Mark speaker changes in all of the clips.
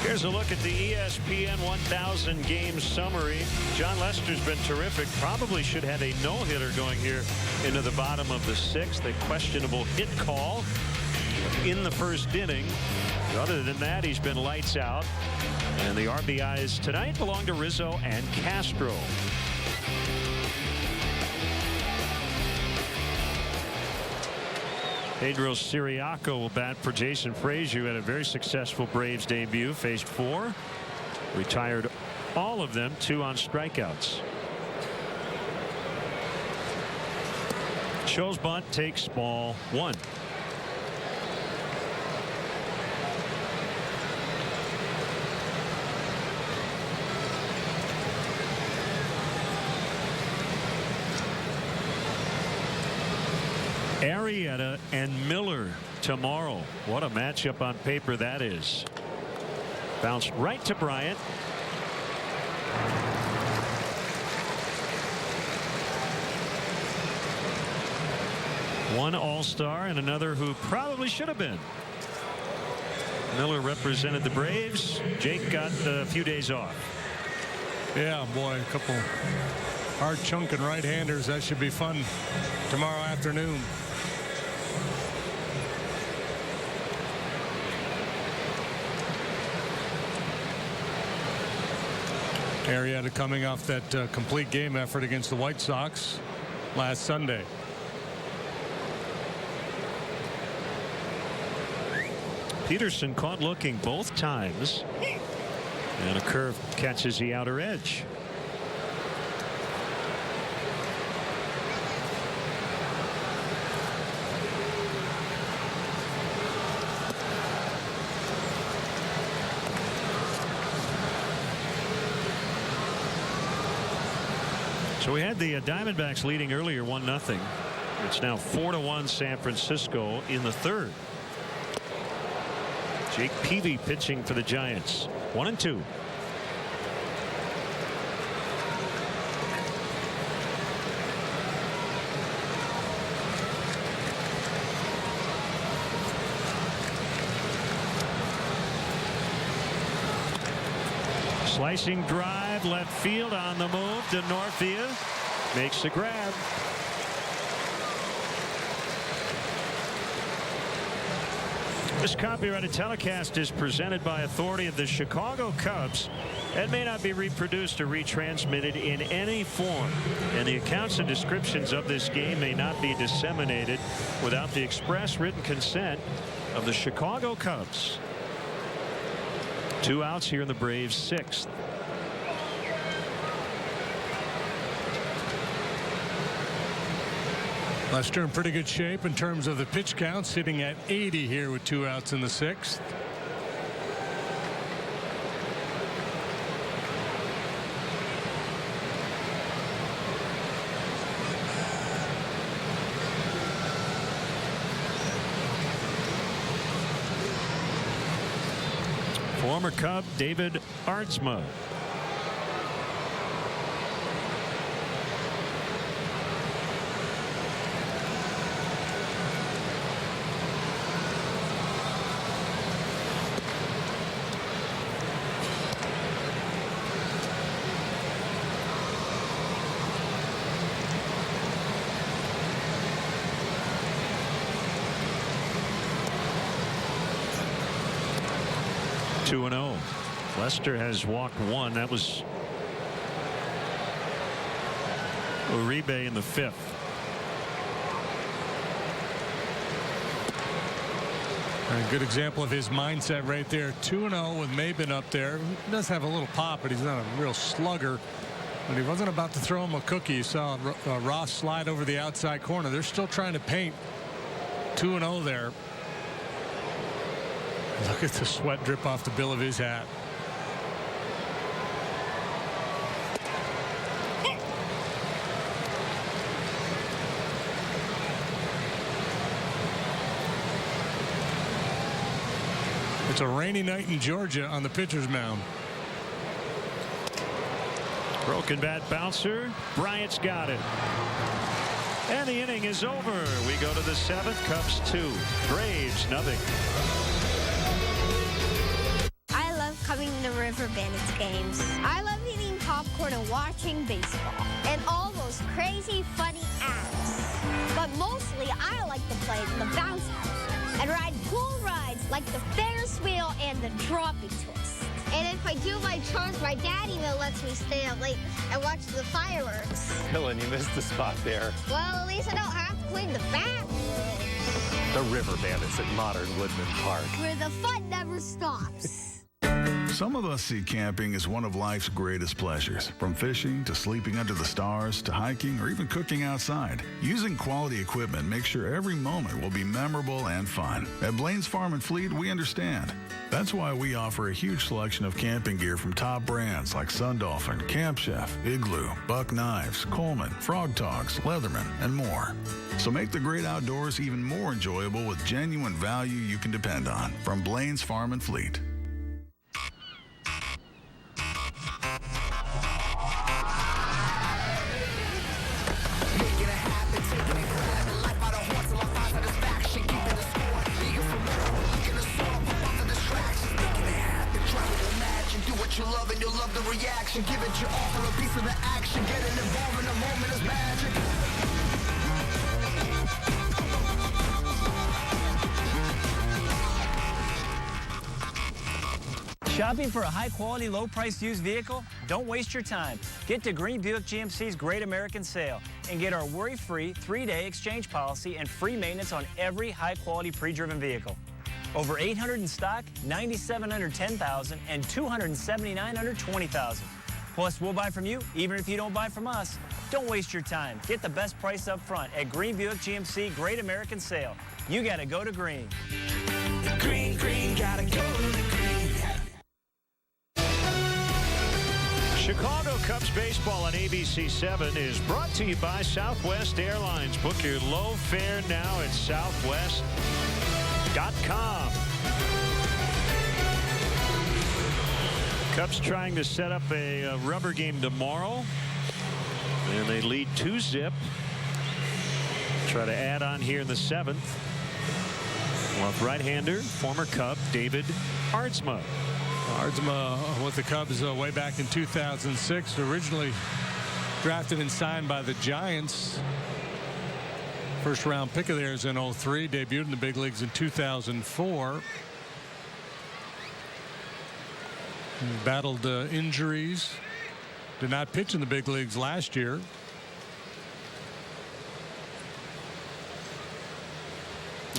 Speaker 1: Here's a look at the ESPN 1000 game summary. John Lester's been terrific. Probably should have a no-hitter going here into the bottom of the sixth. A questionable hit call in the first inning. Other than that, he's been lights out. And the RBIs tonight belong to Rizzo and Castro. Pedro Siriaco will bat for Jason Frazier, who had a very successful Braves debut. Faced 4, retired all of them, 2 on strikeouts. Shows bunt, takes ball 1. Arrieta and Miller tomorrow. What a matchup on paper that is. Bounced right to Bryant. One All-Star and another who probably should have been. Miller represented the Braves. Jake got a few days off.
Speaker 2: Yeah, boy, a couple hard chunking right-handers. That should be fun tomorrow afternoon. Arrieta coming off that complete game effort against the White Sox last Sunday.
Speaker 1: Peterson caught looking both times, and a curve catches the outer edge. So we had the Diamondbacks leading earlier 1-0. It's now 4-1 San Francisco in the third. Jake Peavy pitching for the Giants. 1-2. Slicing drive left field on the move to Northia. Makes the grab. This copyrighted telecast is presented by authority of the Chicago Cubs and may not be reproduced or retransmitted in any form. And the accounts and descriptions of this game may not be disseminated without the express written consent of the Chicago Cubs. 2 outs here in the Braves' 6th.
Speaker 2: Lester in pretty good shape in terms of the pitch count, sitting at 80 here with 2 outs in the 6th.
Speaker 1: Former Cub David Aardsma. Lester has walked 1. That was Uribe in the 5th.
Speaker 2: A good example of his mindset right there. 2-0 with Maben up there. He does have a little pop, but he's not a real slugger. When he wasn't about to throw him a cookie, you saw Ross slide over the outside corner. They're still trying to paint 2-0 there. Look at the sweat drip off the bill of his hat. It's a rainy night in Georgia on the pitcher's mound.
Speaker 1: Broken bat bouncer. Bryant's got it. And the inning is over. We go to the 7th. Cubs 2. Braves nothing.
Speaker 3: I love coming River Bandits games. I love eating popcorn and watching baseball. And all those crazy, funny acts. But mostly, I like to play in the bounce house and ride cool rides like the Ferris wheel and the dropping twist. And if I do my chores, my dad even lets me stay up late and watch the fireworks.
Speaker 4: Dylan, you missed the spot there.
Speaker 3: Well, at least I don't have to clean the bathroom.
Speaker 4: The River Bandits at Modern Woodman Park.
Speaker 3: Where the fun never stops.
Speaker 5: Some of us see camping as one of life's greatest pleasures. From fishing to sleeping under the stars to hiking or even cooking outside. Using quality equipment makes sure every moment will be memorable and fun. At Blaine's Farm and Fleet, we understand. That's why we offer a huge selection of camping gear from top brands like Sun Dolphin, Camp Chef, Igloo, Buck Knives, Coleman, Frog Togs, Leatherman, and more. So make the great outdoors even more enjoyable with genuine value you can depend on. From Blaine's Farm and Fleet.
Speaker 6: You love and you'll love the reaction. Give it your all for a piece of the action. Getting involved in a moment is magic.
Speaker 7: Shopping for a high-quality, low-priced used vehicle? Don't waste your time. Get to Green Buick GMC's Great American Sale and get our worry-free 3-day exchange policy and free maintenance on every high-quality pre-driven vehicle. Over 800 in stock, 97 under 10,000, and 279 under 20,000. Plus, we'll buy from you, even if you don't buy from us. Don't waste your time. Get the best price up front at Green Buick GMC Great American Sale. You gotta go to Green.
Speaker 6: Green, green, gotta go to green.
Speaker 1: Chicago Cubs baseball on ABC 7 is brought to you by Southwest Airlines. Book your low fare now at southwest.com. Cubs trying to set up a rubber game tomorrow, and they lead 2-zip. Try to add on here in the 7th. We'll have right-hander, former Cub David Aardsma.
Speaker 2: Aardsma with the Cubs way back in 2006, originally drafted and signed by the Giants. First round pick of theirs in 03, debuted in the big leagues in 2004. Battled injuries, did not pitch in the big leagues last year.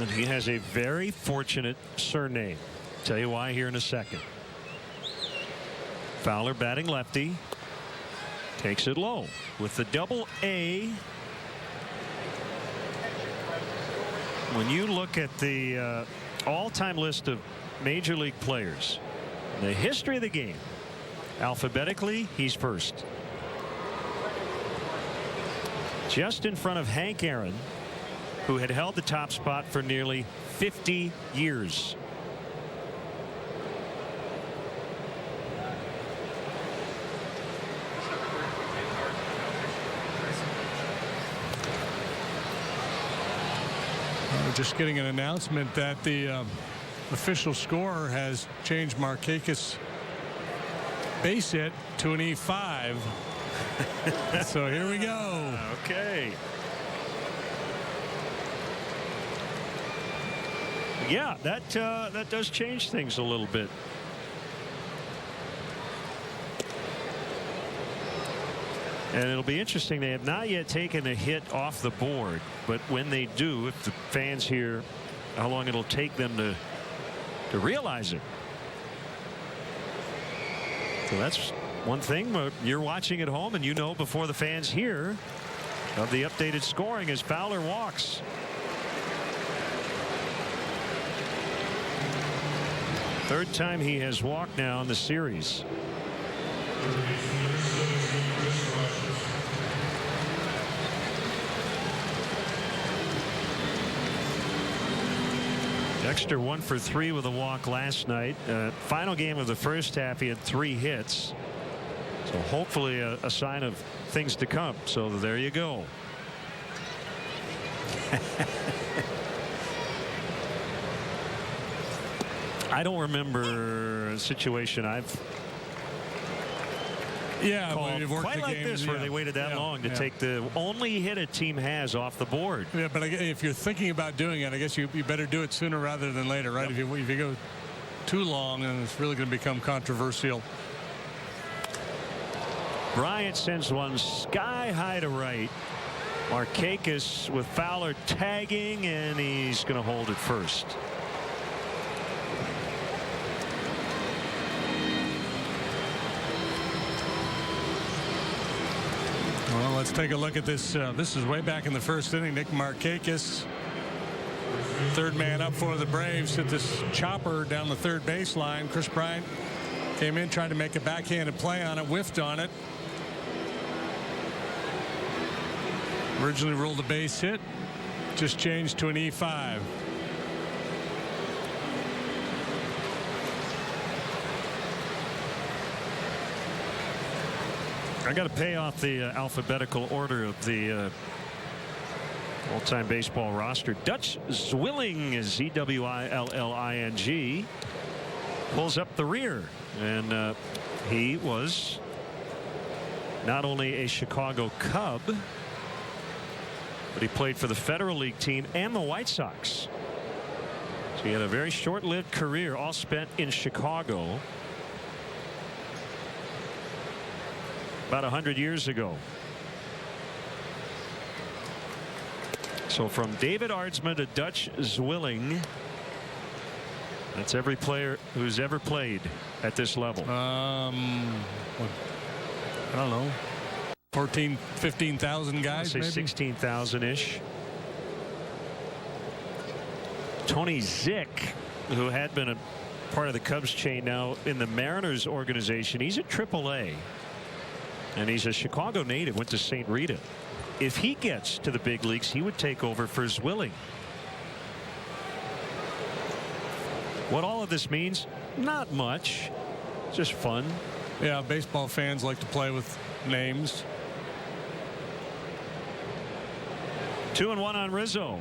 Speaker 1: And he has a very fortunate surname. Tell you why here in a second. Fowler batting lefty. Takes it low with the double A. When you look at the all-time list of major league players, the history of the game, alphabetically, he's first. Just in front of Hank Aaron, who had held the top spot for nearly 50 years.
Speaker 2: Just getting an announcement that the official scorer has changed Markakis' base hit to an E5. So here we go.
Speaker 1: Okay. Yeah, that does change things a little bit. And it'll be interesting. They have not yet taken a hit off the board, but when they do, if the fans hear how long it'll take them to realize it. So that's one thing. You're watching at home and you know before the fans hear of the updated scoring as Fowler walks. Third time he has walked now in the series. Dexter 1 for 3 with a walk last night. Final game of the first half, he had 3 hits. So hopefully a sign of things to come. So there you go. I don't remember a situation I've
Speaker 2: Yeah,
Speaker 1: call
Speaker 2: you've worked
Speaker 1: quite
Speaker 2: the
Speaker 1: like
Speaker 2: game,
Speaker 1: this, where
Speaker 2: yeah.
Speaker 1: they waited that
Speaker 2: Yeah,
Speaker 1: long to
Speaker 2: yeah.
Speaker 1: take the only hit a team has off the board.
Speaker 2: Yeah, but if you're thinking about doing it, I guess you better do it sooner rather than later, right?
Speaker 1: Yep.
Speaker 2: If you go too long, then it's really going to become controversial.
Speaker 1: Bryant sends one sky high to right. Markakis with Fowler tagging, and he's going to hold it first.
Speaker 2: Well, let's take a look at this. This is way back in the first inning. Nick Markakis, third man up for the Braves, hit this chopper down the third baseline. Chris Bryant came in, tried to make a backhanded play on it, whiffed on it. Originally ruled a base hit, just changed to an E5.
Speaker 1: I got to pay off the alphabetical order of the all-time baseball roster. Dutch Zwilling is Zwilling, pulls up the rear, and he was not only a Chicago Cub, but he played for the Federal League team and the White Sox. So he had a very short-lived career, all spent in Chicago. About 100 years ago. So from David Aardsma to Dutch Zwilling, that's every player who's ever played at this level.
Speaker 2: I don't know, 14, 15,000 guys,
Speaker 1: Say
Speaker 2: maybe
Speaker 1: 16,000-ish. Tony Zick, who had been a part of the Cubs chain, now in the Mariners organization. He's at AAA. And he's a Chicago native, went to St. Rita. If he gets to the big leagues, he would take over for Zwilling. What all of this means? Not much. Just fun.
Speaker 2: Yeah, baseball fans like to play with names.
Speaker 1: 2-1 on Rizzo.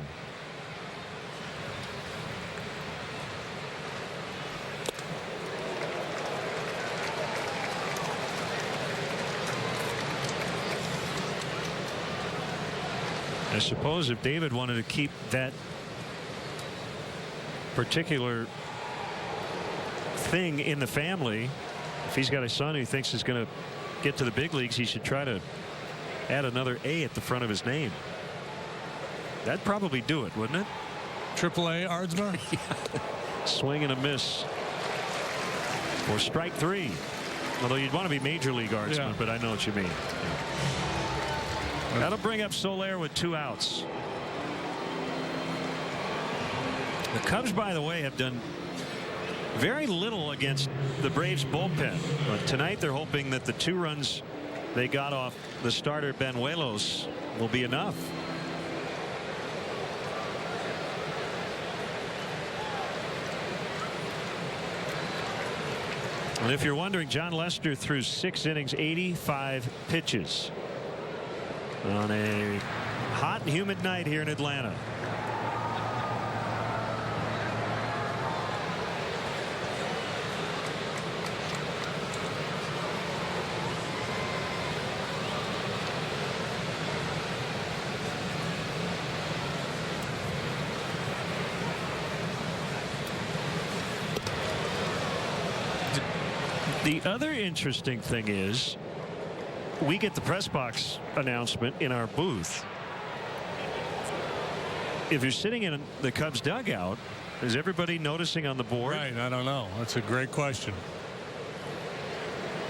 Speaker 1: I suppose if David wanted to keep that particular thing in the family, if he's got a son who he thinks is going to get to the big leagues, he should try to add another A at the front of his name. That'd probably do it, wouldn't it?
Speaker 2: AAA Aardsma.
Speaker 1: Swing and a miss for strike three. Although you'd want to be major league Aardsma,
Speaker 2: Yeah.
Speaker 1: but I know what you mean. That'll bring up Soler with 2 outs. The Cubs, by the way, have done very little against the Braves bullpen. But tonight they're hoping that the 2 runs they got off the starter Banuelos will be enough. And if you're wondering, John Lester threw 6 innings, 85 pitches. On a hot and humid night here in Atlanta. The other interesting thing is, we get the press box announcement in our booth. If you're sitting in the Cubs dugout, is everybody noticing on the board?
Speaker 2: Right, I don't know. That's a great question.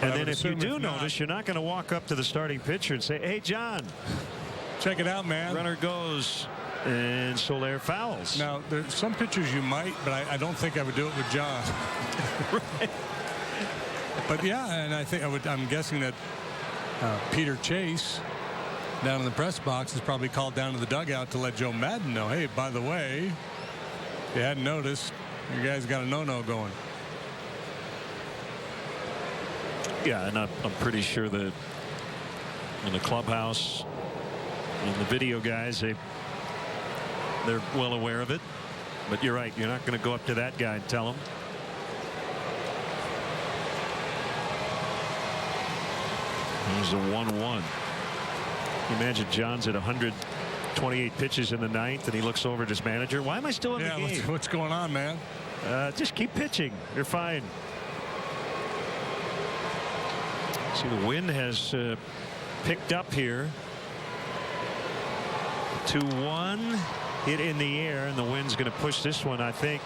Speaker 1: And then if you do notice, you're not going to walk up to the starting pitcher and say, "Hey, John,
Speaker 2: check it out, man."
Speaker 1: Runner goes, and Soler fouls.
Speaker 2: Now, there's some pitchers you might, but I don't think I would do it with John.
Speaker 1: Right.
Speaker 2: But yeah, and I think I'm guessing that Peter Chase down in the press box is probably called down to the dugout to let Joe Madden know, hey, by the way, if you hadn't noticed, you guys got a no-no going.
Speaker 1: Yeah, and I'm pretty sure that in the clubhouse and the video guys, they're well aware of it. But you're right, you're not going to go up to that guy and tell him. There's a 1-1. Imagine John's at 128 pitches in the ninth, and he looks over at his manager. Why am I still in the game?
Speaker 2: What's going on, man?
Speaker 1: Just keep pitching. You're fine. See, the wind has picked up here. 2-1 hit in the air, and the wind's going to push this one, I think,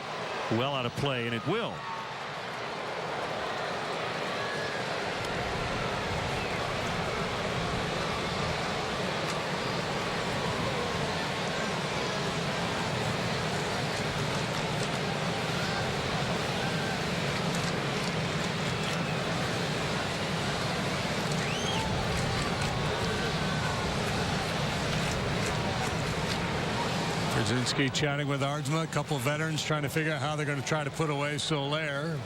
Speaker 1: well out of play, and it will.
Speaker 2: Brzezinski chatting with Ardsma, a couple of veterans trying to figure out how they're going to try to put away Soler.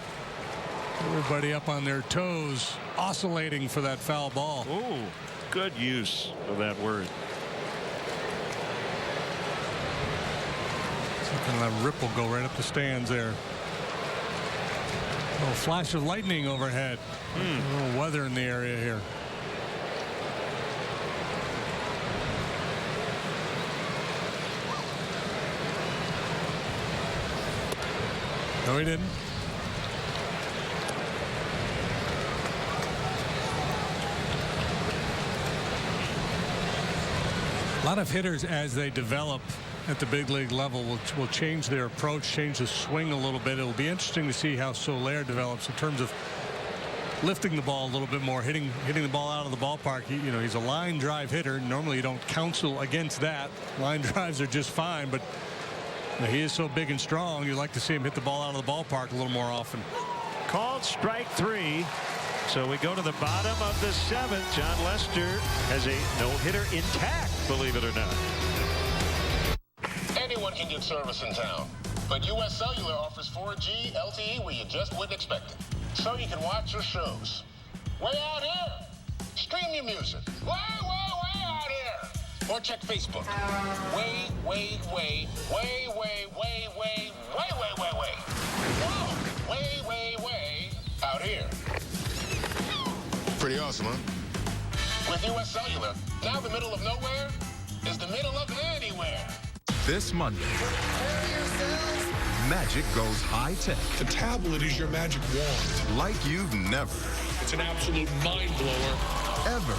Speaker 2: Everybody up on their toes, oscillating for that foul ball.
Speaker 1: Oh, good use of that word.
Speaker 2: Something that ripple go right up the stands there. A flash of lightning overhead. A little weather in the area here. No, he didn't. A lot of hitters, as they develop at the big league level, will change their approach, change the swing a little bit. It'll be interesting to see how Soler develops in terms of lifting the ball a little bit more, hitting the ball out of the ballpark. He's a line drive hitter. Normally, you don't counsel against that. Line drives are just fine, but he is so big and strong, you'd like to see him hit the ball out of the ballpark a little more often.
Speaker 1: Called strike 3. So we go to the bottom of the 7th. John Lester has a no-hitter intact, believe it or not.
Speaker 8: Anyone can get service in town, but US Cellular offers 4G LTE where you just wouldn't expect it. So you can watch your shows. Way out here. Stream your music. Way out here. Or check Facebook. Way out here. Pretty awesome, huh? With US Cellular, now the middle of nowhere is the middle of anywhere.
Speaker 9: This Monday, magic goes high-tech.
Speaker 10: The tablet is your magic wand.
Speaker 9: Like you've never.
Speaker 10: It's an absolute mind-blower.
Speaker 9: Ever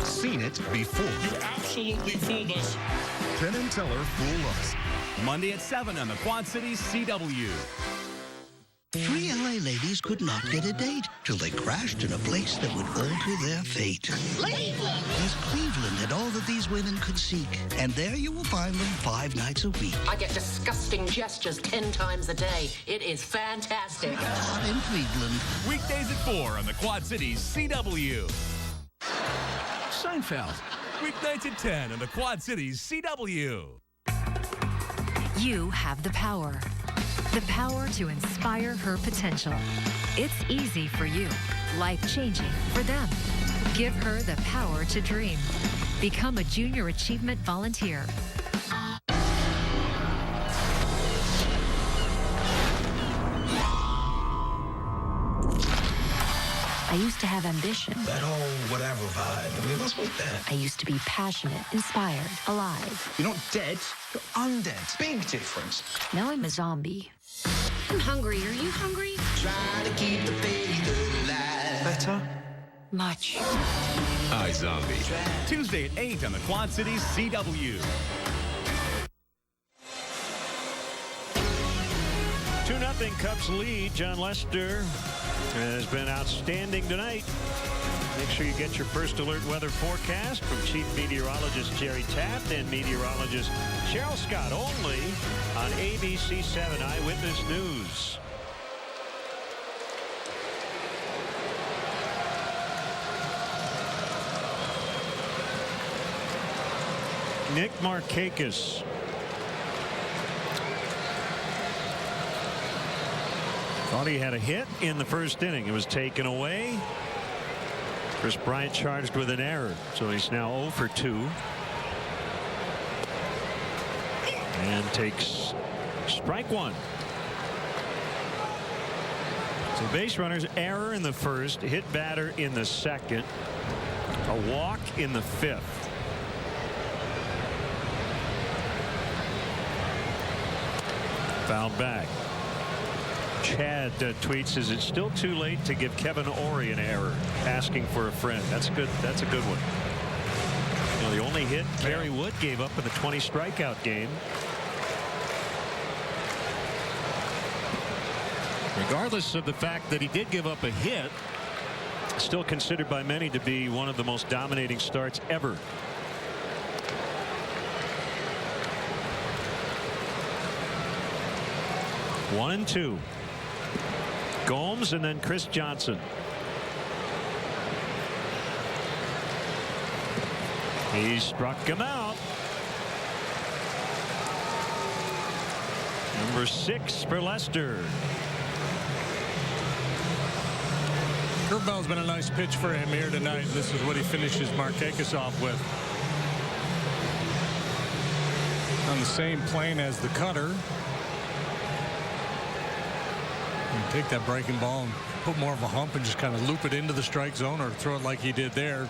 Speaker 9: seen it before.
Speaker 10: You absolutely fooled us.
Speaker 9: Penn and Teller fool us.
Speaker 11: Monday at 7 on the Quad Cities CW.
Speaker 12: 3 LA ladies could not get a date till they crashed in a place that would alter their fate. Cleveland! Yes, Cleveland had all that these women could seek. And there you will find them 5 nights a week.
Speaker 13: I get disgusting gestures 10 times a day. It is fantastic.
Speaker 12: Not in Cleveland.
Speaker 11: Weekdays at 4 on the Quad Cities CW.
Speaker 14: Seinfeld.
Speaker 11: Weeknights at 10 on the Quad Cities CW.
Speaker 15: You have the power. The power to inspire her potential. It's easy for you, life-changing for them. Give her the power to dream. Become a Junior Achievement Volunteer.
Speaker 16: I used to have ambition.
Speaker 17: That whole whatever vibe. I mean, what's with that?
Speaker 16: I used to be passionate, inspired, alive.
Speaker 17: You're not dead, you're undead. Big difference.
Speaker 16: Now I'm a zombie. I'm hungry. Are you hungry?
Speaker 6: Try to keep the faith alive.
Speaker 17: Better?
Speaker 16: Much.
Speaker 11: iZombie. Tuesday at 8 on the Quad Cities CW.
Speaker 1: 2-0 Cubs lead. John Lester has been outstanding tonight. Make sure you get your first alert weather forecast from Chief Meteorologist Jerry Taft and Meteorologist Cheryl Scott only on ABC 7 Eyewitness News. Nick Markakis. Thought he had a hit in the first inning. It was taken away. Chris Bryant charged with an error, so he's now 0 for 2. And takes strike 1. So base runner's error in the first, hit batter in the second. A walk in the 5th. Fouled back. Chad tweets, is it still too late to give Kevin Ory an error? Asking for a friend. That's good. That's a good one. You know, the only hit Kerry Wood gave up in the 20 strikeout game. Regardless of the fact that he did give up a hit, still considered by many to be one of the most dominating starts ever. One and two. Gomes and then Chris Johnson. He struck him out. Number 6 for Lester.
Speaker 2: Curveball's been a nice pitch for him here tonight. This is what he finishes Markakis off with. On the same plane as the cutter. And take that breaking ball and put more of a hump and just kind of loop it into the strike zone, or throw it like he did there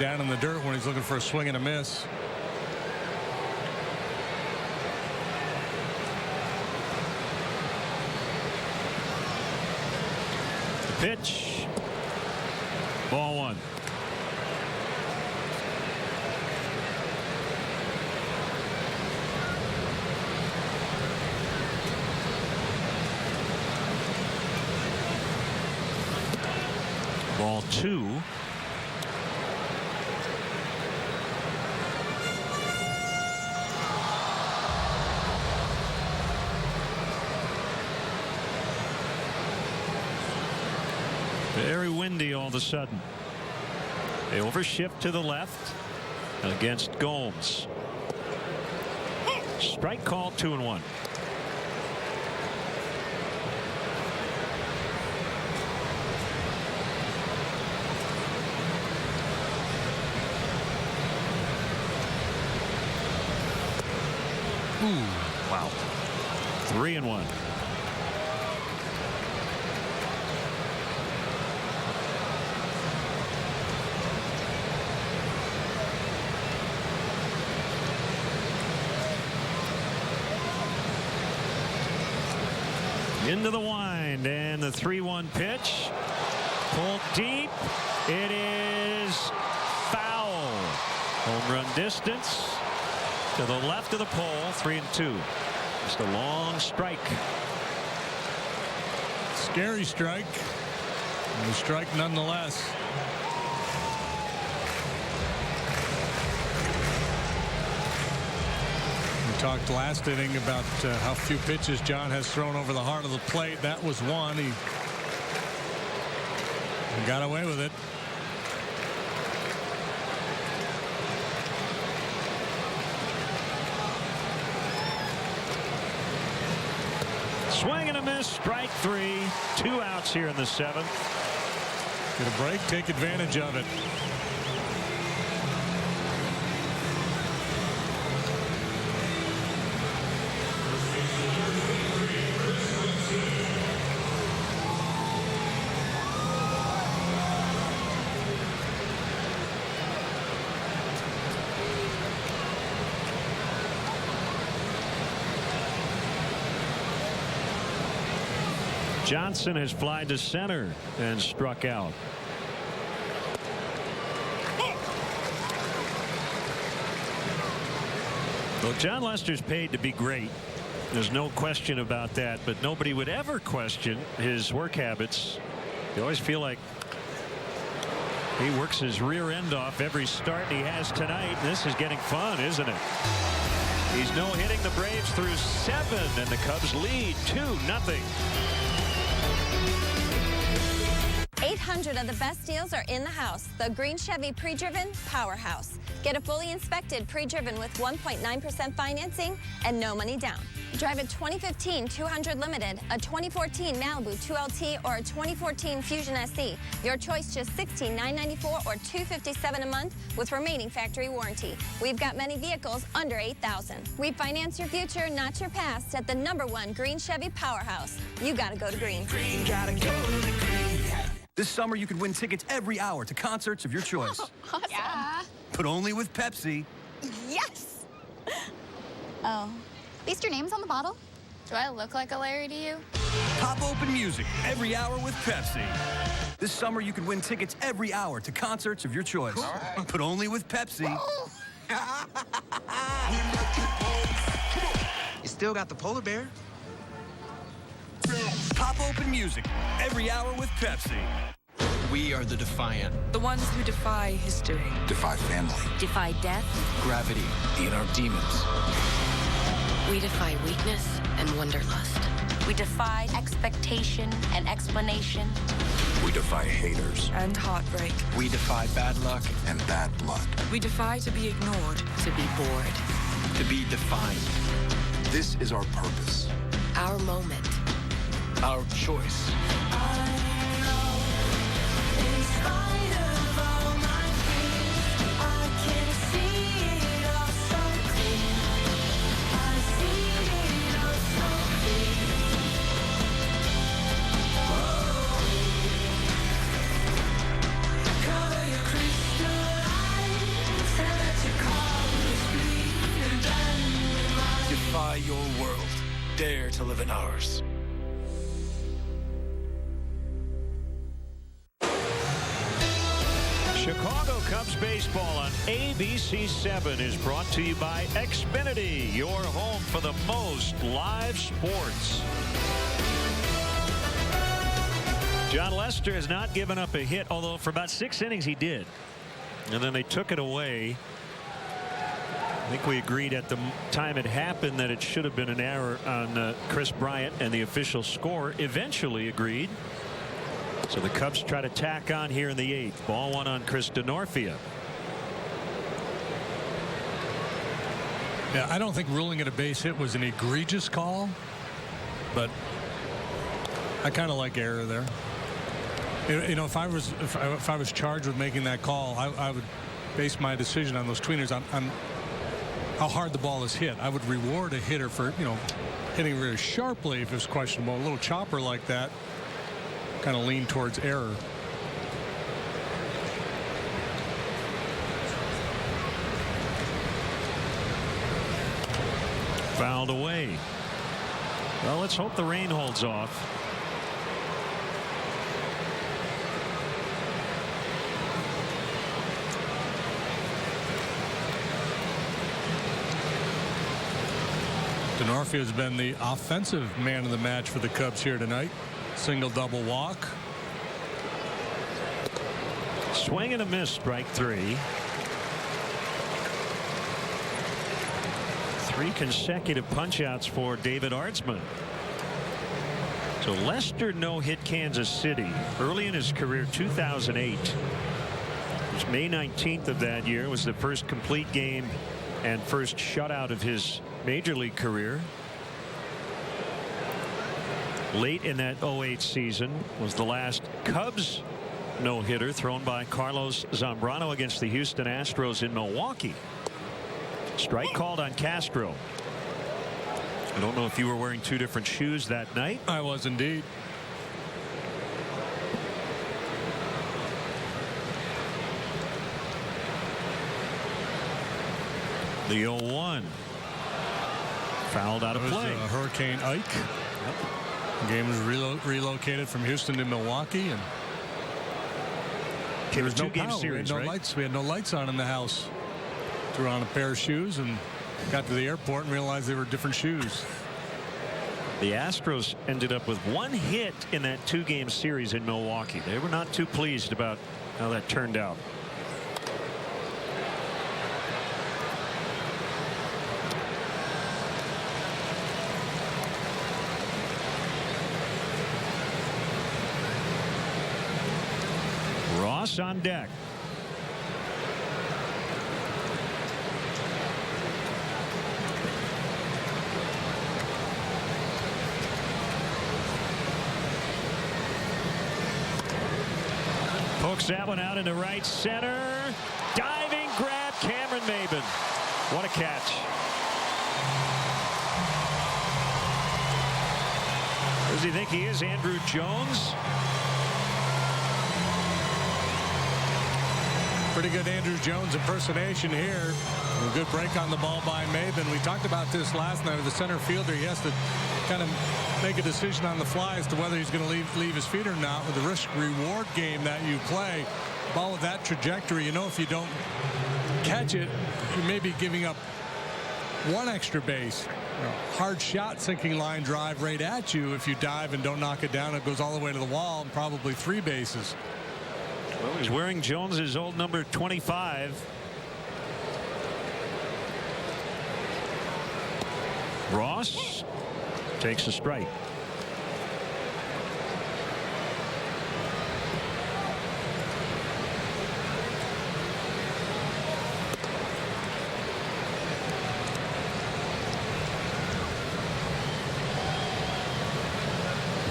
Speaker 2: down in the dirt when he's looking for a swing and a miss.
Speaker 1: The pitch. Ball 1. Ball 2. Very windy all of a sudden. They overshift to the left against Gomes. Strike call, 2-1. Ooh, wow. 3-1. Into the wind, and the 3-1 pitch. Pulled deep. It is foul. Home run distance to the left of the pole. 3-2. Just a long strike.
Speaker 2: Scary strike. And a strike nonetheless. We talked last inning about how few pitches John has thrown over the heart of the plate. That was one. He got away with it.
Speaker 1: Swing and a miss. Strike 3. 2 outs here in the 7th.
Speaker 2: Get a break. Take advantage of it.
Speaker 1: Johnson has flied to center and struck out. Well, John Lester's paid to be great. There's no question about that, but nobody would ever question his work habits. You always feel like he works his rear end off every start he has tonight. This is getting fun, isn't it? He's no-hitting the Braves through 7, and the Cubs lead 2-0.
Speaker 14: 800 of the best deals are in the house. The Green Chevy pre-driven powerhouse. Get a fully inspected pre-driven with 1.9% financing and no money down. Drive a 2015 200 Limited, a 2014 Malibu 2LT, or a 2014 Fusion SE. Your choice, just $16,994 or $257 a month with remaining factory warranty. We've got many vehicles under $8,000. We finance your future, not your past, at the #1 Green Chevy powerhouse. You gotta go to Green.
Speaker 6: Green, gotta go to Green.
Speaker 18: This summer, you could win tickets every hour to concerts of your choice.
Speaker 3: Awesome. Yeah.
Speaker 18: But only with Pepsi.
Speaker 3: Yes. Oh. At least your name's on the bottle. Do I look like a Larry to you?
Speaker 18: Pop open music every hour with Pepsi. This summer, you could win tickets every hour to concerts of your choice. Right. But only with Pepsi.
Speaker 17: You still got the polar bear?
Speaker 18: Pop open music every hour with Pepsi.
Speaker 17: We are the Defiant.
Speaker 19: The ones who defy history.
Speaker 17: Defy family.
Speaker 19: Defy death.
Speaker 17: Gravity. And our demons.
Speaker 19: We defy weakness and wanderlust. We defy expectation and explanation.
Speaker 17: We defy haters.
Speaker 19: And heartbreak.
Speaker 17: We defy bad luck and bad blood.
Speaker 19: We defy to be ignored. To be bored.
Speaker 17: To be defined. This is our purpose.
Speaker 19: Our moment.
Speaker 17: Our choice. Defy your world. Dare to live in ours.
Speaker 1: Chicago Cubs baseball on ABC 7 is brought to you by Xfinity, your home for the most live sports. John Lester has not given up a hit, although for about 6 innings he did. And then they took it away. I think we agreed at the time it happened that it should have been an error on Chris Bryant, and the official score eventually agreed. So the Cubs try to tack on here in the 8th. Ball 1 on Chris Denorfia.
Speaker 2: Yeah, I don't think ruling it a base hit was an egregious call, but I kind of like error there. You know, if I was charged with making that call, I would base my decision on those tweeners on how hard the ball is hit. I would reward a hitter for, you know, hitting very sharply if it was questionable. A little chopper like that kind of lean towards error.
Speaker 1: Fouled away. Well, let's hope the rain holds off.
Speaker 2: Denorfia has been the offensive man of the match for the Cubs here tonight. Single double walk.
Speaker 1: Swing and a miss, strike 3. 3 consecutive punch-outs for David Artsman. So Lester no-hit Kansas City early in his career, 2008. It was May 19th of that year. Was the first complete game and first shutout of his major league career. Late in that 08 season was the last Cubs no-hitter thrown by Carlos Zambrano against the Houston Astros in Milwaukee. Strike called on Castro. I don't know if you were wearing 2 different shoes that night.
Speaker 2: I was indeed.
Speaker 1: The 0-1. Fouled out of play.
Speaker 2: Hurricane Ike.
Speaker 1: Yep.
Speaker 2: The game was relocated from Houston to Milwaukee, and there was no
Speaker 1: two-game
Speaker 2: power.
Speaker 1: series,
Speaker 2: we had no
Speaker 1: right?
Speaker 2: lights. We had no lights on in the house. Threw on a pair of shoes and got to the airport and realized they were different shoes.
Speaker 1: The Astros ended up with 1 hit in that 2-game series in Milwaukee. They were not too pleased about how that turned out. Ross on deck. Pokes that one out into right center. Diving grab, Cameron Maben. What a catch. Who does he think he is? Andrew Jones?
Speaker 2: Pretty good Andrew Jones impersonation here. A good break on the ball by Maben. We talked about this last night. The center fielder, he has to kind of make a decision on the fly as to whether he's going to leave his feet or not. With the risk-reward game that you play, ball with that trajectory, you know, if you don't catch it, you may be giving up one extra base. Hard shot, sinking line drive right at you. If you dive and don't knock it down, it goes all the way to the wall and probably 3 bases.
Speaker 1: Well, he's wearing Jones's old number 25. Ross takes a strike.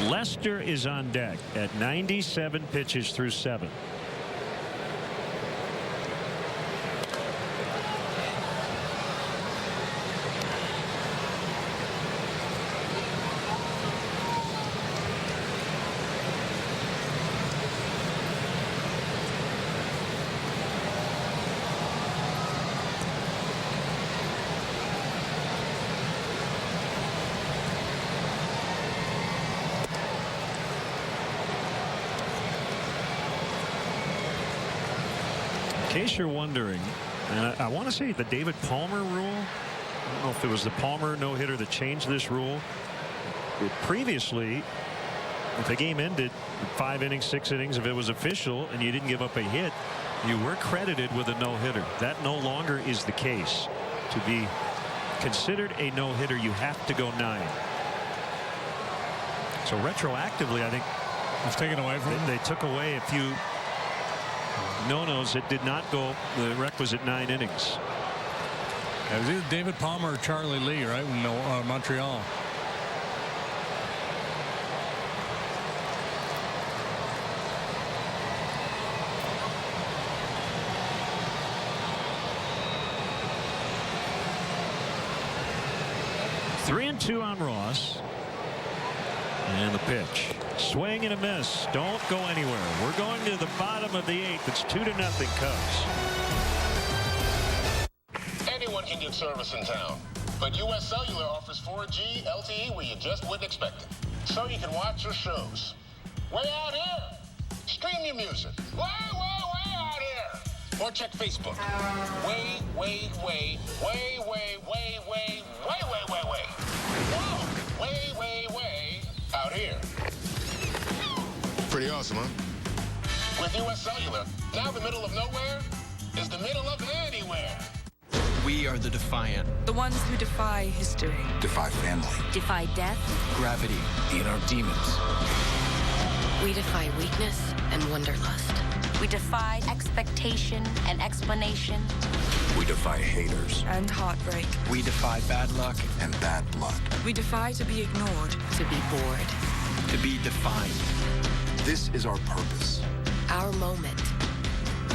Speaker 1: Lester is on deck at 97 pitches through 7. In case you're wondering, and I want to say the David Palmer rule. I don't know if it was the Palmer no-hitter that changed this rule. But previously, if a game ended 5 innings, 6 innings, if it was official and you didn't give up a hit, you were credited with a no-hitter. That no longer is the case. To be considered a no-hitter, you have to go 9. So retroactively, I think
Speaker 2: it's taken away from
Speaker 1: they took away a few no-nos that did not go the requisite 9 innings.
Speaker 2: It was either David Palmer or Charlie Lee, right? In Montreal.
Speaker 1: Three and 2 on Ross. And the pitch. Swing and a miss. Don't go anywhere. We're going to the bottom of the 8th. It's 2-0 Cubs.
Speaker 8: Anyone can get service in town, but US Cellular offers 4G LTE where you just wouldn't expect it. So you can watch your shows. Way out here. Stream your music. Way out here. Or check Facebook. Way out here.
Speaker 9: Pretty awesome, huh?
Speaker 8: With US Cellular, now the middle of nowhere is the middle of anywhere.
Speaker 17: We are the defiant.
Speaker 19: The ones who defy history.
Speaker 9: Defy family.
Speaker 19: Defy death.
Speaker 17: Gravity. The inner demons.
Speaker 19: We defy weakness and wanderlust. We defy expectation and explanation.
Speaker 9: We defy haters.
Speaker 19: And heartbreak.
Speaker 17: We defy bad luck.
Speaker 9: And bad blood.
Speaker 19: We defy to be ignored. To be bored.
Speaker 17: To be defined.
Speaker 9: This is our purpose.
Speaker 19: Our moment.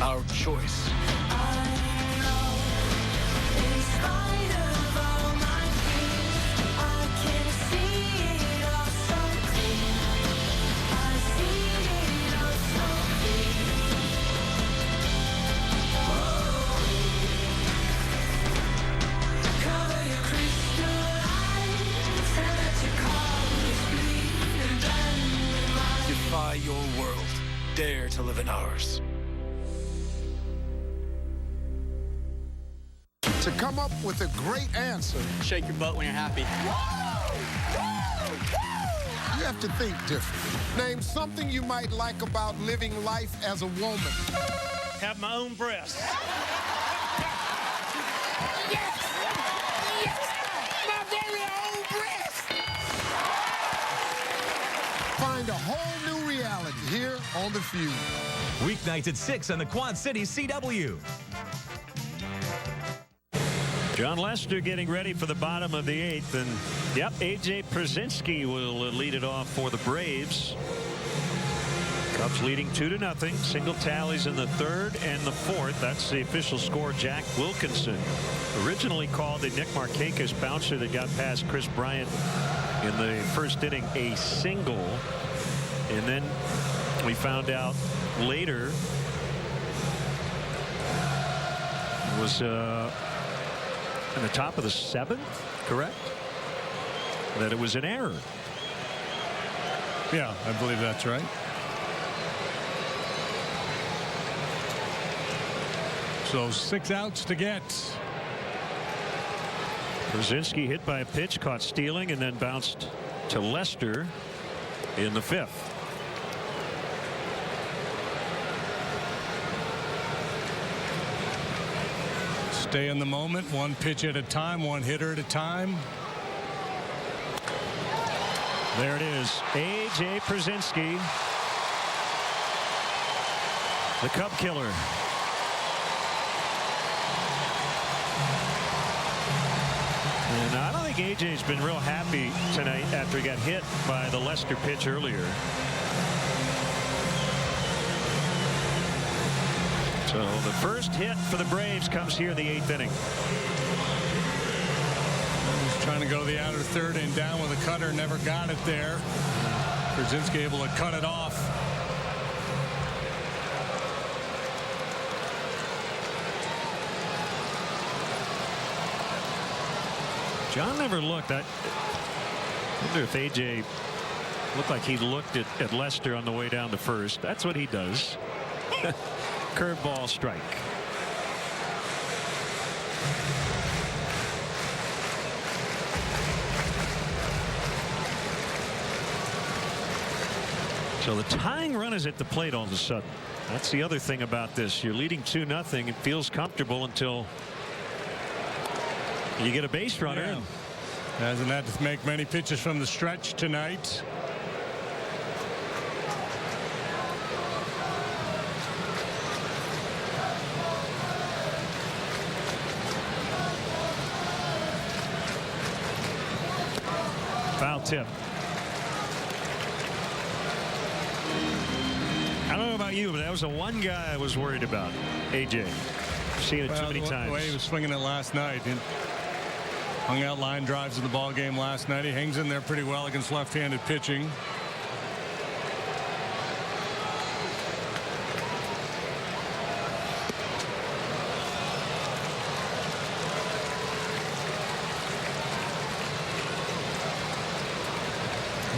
Speaker 17: Our choice. Defy your world. Dare to live in ours.
Speaker 20: To come up with a great answer,
Speaker 17: shake your butt when you're happy.
Speaker 20: You have to think differently. Name something you might like about living life as a woman.
Speaker 17: Have my own breasts.
Speaker 20: Yes! My very own breasts! Find a whole new reality here on The Feud.
Speaker 11: Weeknights at 6 on the Quad Cities CW.
Speaker 1: John Lester getting ready for the bottom of the 8th. And, yep, A.J. Przinsky will lead it off for the Braves. Cubs leading 2-0. Single tallies in the 3rd and the 4th. That's the official score. Jack Wilkinson, originally called the Nick Markakis bouncer that got past Chris Bryant in the 1st inning, a single. And then we found out later It was in the top of the 7th, correct? That it was an error.
Speaker 2: Yeah, I believe that's right. So 6 outs to get.
Speaker 1: Brzezinski hit by a pitch, caught stealing, and then bounced to Lester in the 5th.
Speaker 2: Stay in the moment, one pitch at a time, one hitter at a time.
Speaker 1: There it is. A.J. Brzezinski, the Cub killer. And I don't think A.J.'s been real happy tonight after he got hit by the Lester pitch earlier. So the first hit for the Braves comes here in the 8th inning.
Speaker 2: He's trying to go the outer third and down with a cutter, never got it there. Brzezinski able to cut it off.
Speaker 1: John never looked. I wonder if A.J. looked like he looked at Lester on the way down to first. That's what he does. Curveball strike. So the tying run is at the plate all of a sudden. That's the other thing about this. You're leading 2-0. It feels comfortable until you get a base runner.
Speaker 2: Yeah. Hasn't had to make many pitches from the stretch tonight.
Speaker 1: Foul tip. I don't know about you, but that was the one guy I was worried about. A.J. Seen it too many times.
Speaker 2: The way he was swinging it last night. He hung out line drives in the ball game last night. He hangs in there pretty well against left-handed pitching.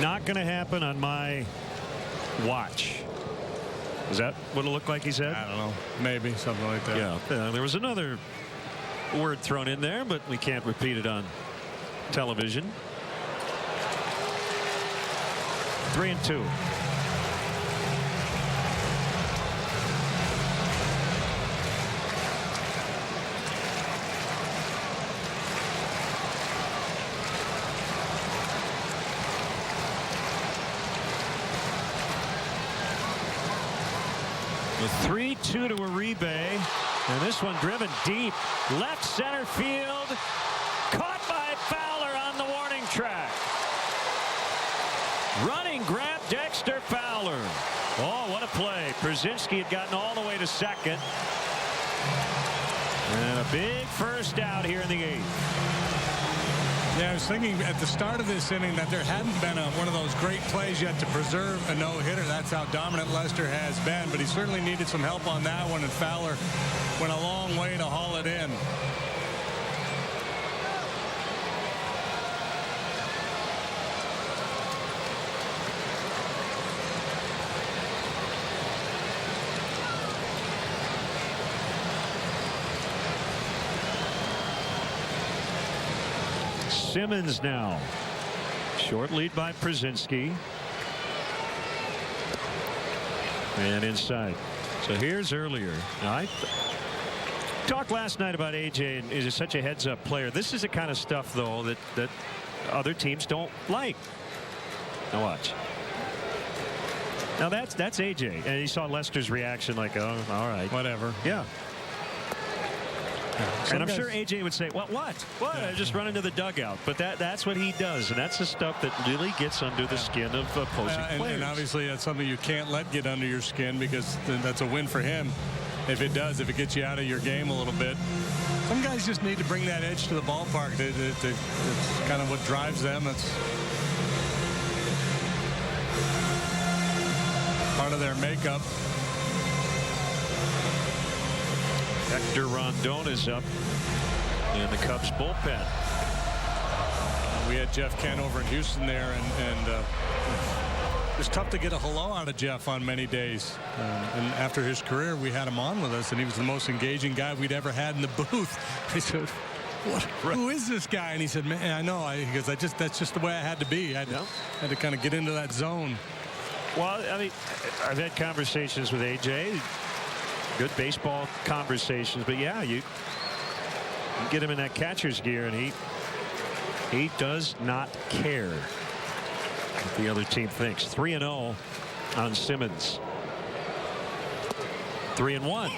Speaker 1: Not going to happen on my watch. Is that what it looked like he said?
Speaker 2: I don't know. Maybe something like that.
Speaker 1: Yeah. There was another word thrown in there, but we can't repeat it on television. 3-2. The 3-2 to Uribe, and this one driven deep left center field, caught by Fowler on the warning track. Running grab, Dexter Fowler. Oh, what a play. Brzezinski had gotten all the way to second, and a big first out here in the 8th.
Speaker 2: Yeah, I was thinking at the start of this inning that there hadn't been one of those great plays yet to preserve a no-hitter. That's how dominant Lester has been, but he certainly needed some help on that one, and Fowler went a long way to haul it in.
Speaker 1: Simmons now. Short lead by Brzezinski. And inside. So here's earlier. Now, I talked last night about A.J. and is such a heads-up player. This is the kind of stuff, though, that other teams don't like. Now watch. Now that's A.J. And he saw Lester's reaction like, oh, all right.
Speaker 2: Whatever.
Speaker 1: Yeah. And I'm sure A.J. would say, what? Yeah. I just run into the dugout. But that's what he does. And that's the stuff that really gets under the skin of opposing players.
Speaker 2: And obviously that's something you can't let get under your skin, because that's a win for him. If it gets you out of your game a little bit. Some guys just need to bring that edge to the ballpark. It's kind of what drives them. It's part of their makeup.
Speaker 1: Hector Rondon is up in the Cubs bullpen.
Speaker 2: We had Jeff Kent over in Houston there, and it's tough to get a hello out of Jeff on many days. And after his career, we had him on with us, and he was the most engaging guy we'd ever had in the booth. I said, who is this guy? And he said, man, I know. Because that's just the way I had to be. I had to kind of get into that zone.
Speaker 1: Well, I mean, I've had conversations with AJ, good baseball conversations, but yeah, you get him in that catcher's gear, and he does not care what the other team thinks. 3-0 on Simmons. 3-1.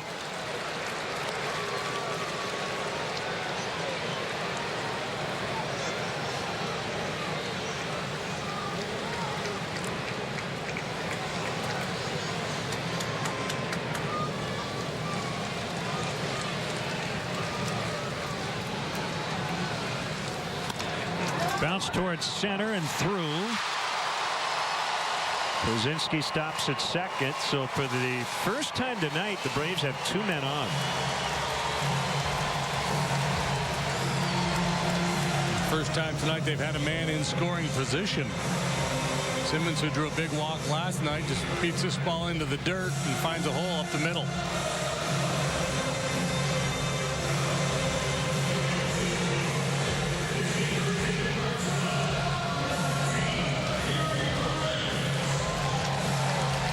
Speaker 1: Bounce towards center and through. Kozinski stops at second. So for the first time tonight, the Braves have 2 men on.
Speaker 2: First time tonight they've had a man in scoring position. Simmons, who drew a big walk last night, just beats this ball into the dirt and finds a hole up the middle.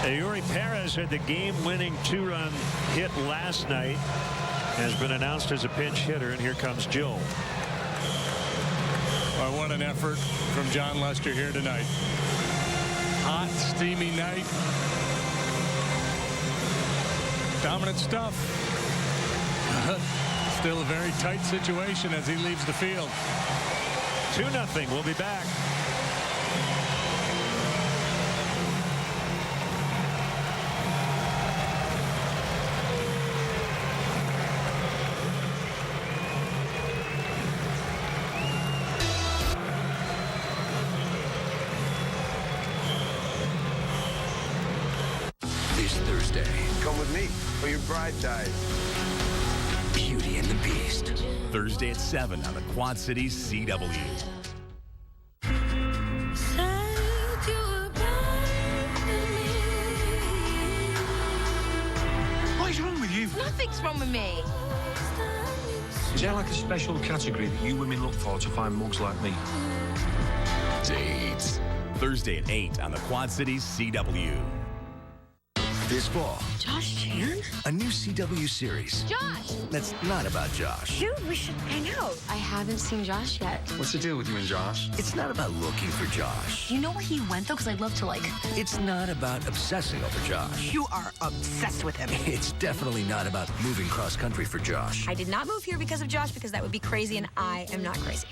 Speaker 1: Eury Perez had the game-winning 2-run hit last night. Has been announced as a pinch hitter, and here comes Joe.
Speaker 2: Well, what an effort from John Lester here tonight. Hot, steamy night. Dominant stuff. Still a very tight situation as he leaves the field.
Speaker 1: 2-0. We'll be back.
Speaker 9: Come with me for your bride dies.
Speaker 11: Beauty and the Beast. Thursday at 7 on the Quad Cities CW.
Speaker 17: What is wrong with you?
Speaker 19: Nothing's wrong with me.
Speaker 17: Is there like a special category that you women look for to find mugs like me?
Speaker 11: Dates. Thursday at 8 on the Quad Cities CW.
Speaker 9: This fall,
Speaker 19: Josh Chan?
Speaker 9: a new CW series.
Speaker 19: Josh!
Speaker 9: That's not about Josh.
Speaker 19: Dude, we should hang out. I haven't seen Josh yet.
Speaker 17: What's the deal with you and Josh?
Speaker 9: It's not about looking for Josh.
Speaker 19: You know where he went, though? Because I'd love to, like...
Speaker 9: It's not about obsessing over Josh.
Speaker 19: You are obsessed with him.
Speaker 9: It's definitely not about moving cross-country for Josh.
Speaker 19: I did not move here because of Josh, because that would be crazy, and I am not crazy.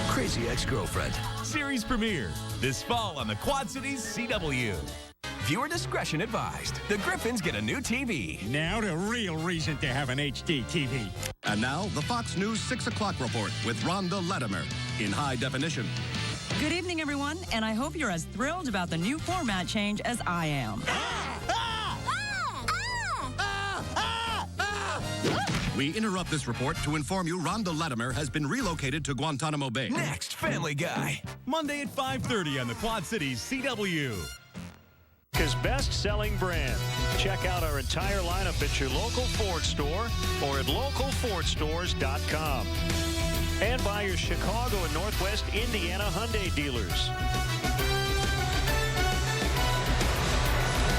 Speaker 9: Crazy Ex-Girlfriend.
Speaker 11: Series premiere this fall on the Quad Cities CW. Viewer discretion advised. The Griffins get a new TV.
Speaker 21: Now the real reason to have an HD TV.
Speaker 22: And now, the Fox News 6 o'clock report with Rhonda Latimer in high definition.
Speaker 23: Good evening, everyone, and I hope you're as thrilled about the new format change as I am.
Speaker 22: We interrupt this report to inform you Rhonda Latimer has been relocated to Guantanamo Bay.
Speaker 11: Next, Family Guy. Monday at 5:30 on the Quad Cities CW.
Speaker 1: His best-selling brand. Check out our entire lineup at your local Ford store or at localfordstores.com. And by your Chicago and Northwest Indiana Hyundai dealers.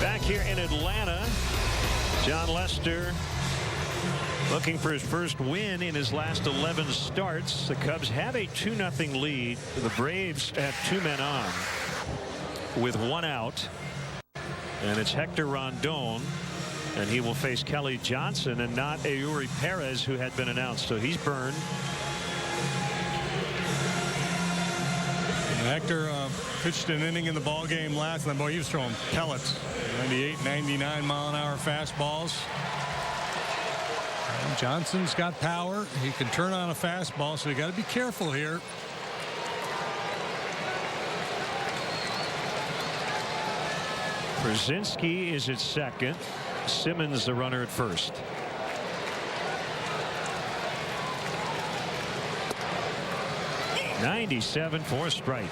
Speaker 1: Back here in Atlanta, John Lester looking for his first win in his last 11 starts. The Cubs have a 2-0 lead. The Braves have 2 men on with 1 out. And it's Hector Rondon, and he will face Kelly Johnson and not Eury Perez, who had been announced. So he's burned.
Speaker 2: Hector pitched an inning in the ball game last night. Boy, he was throwing pellets. 98, 99 mile-an-hour fastballs. And Johnson's got power. He can turn on a fastball, so you got to be careful here.
Speaker 1: Brzezinski is at second. Simmons the runner at first. .97 for a strike.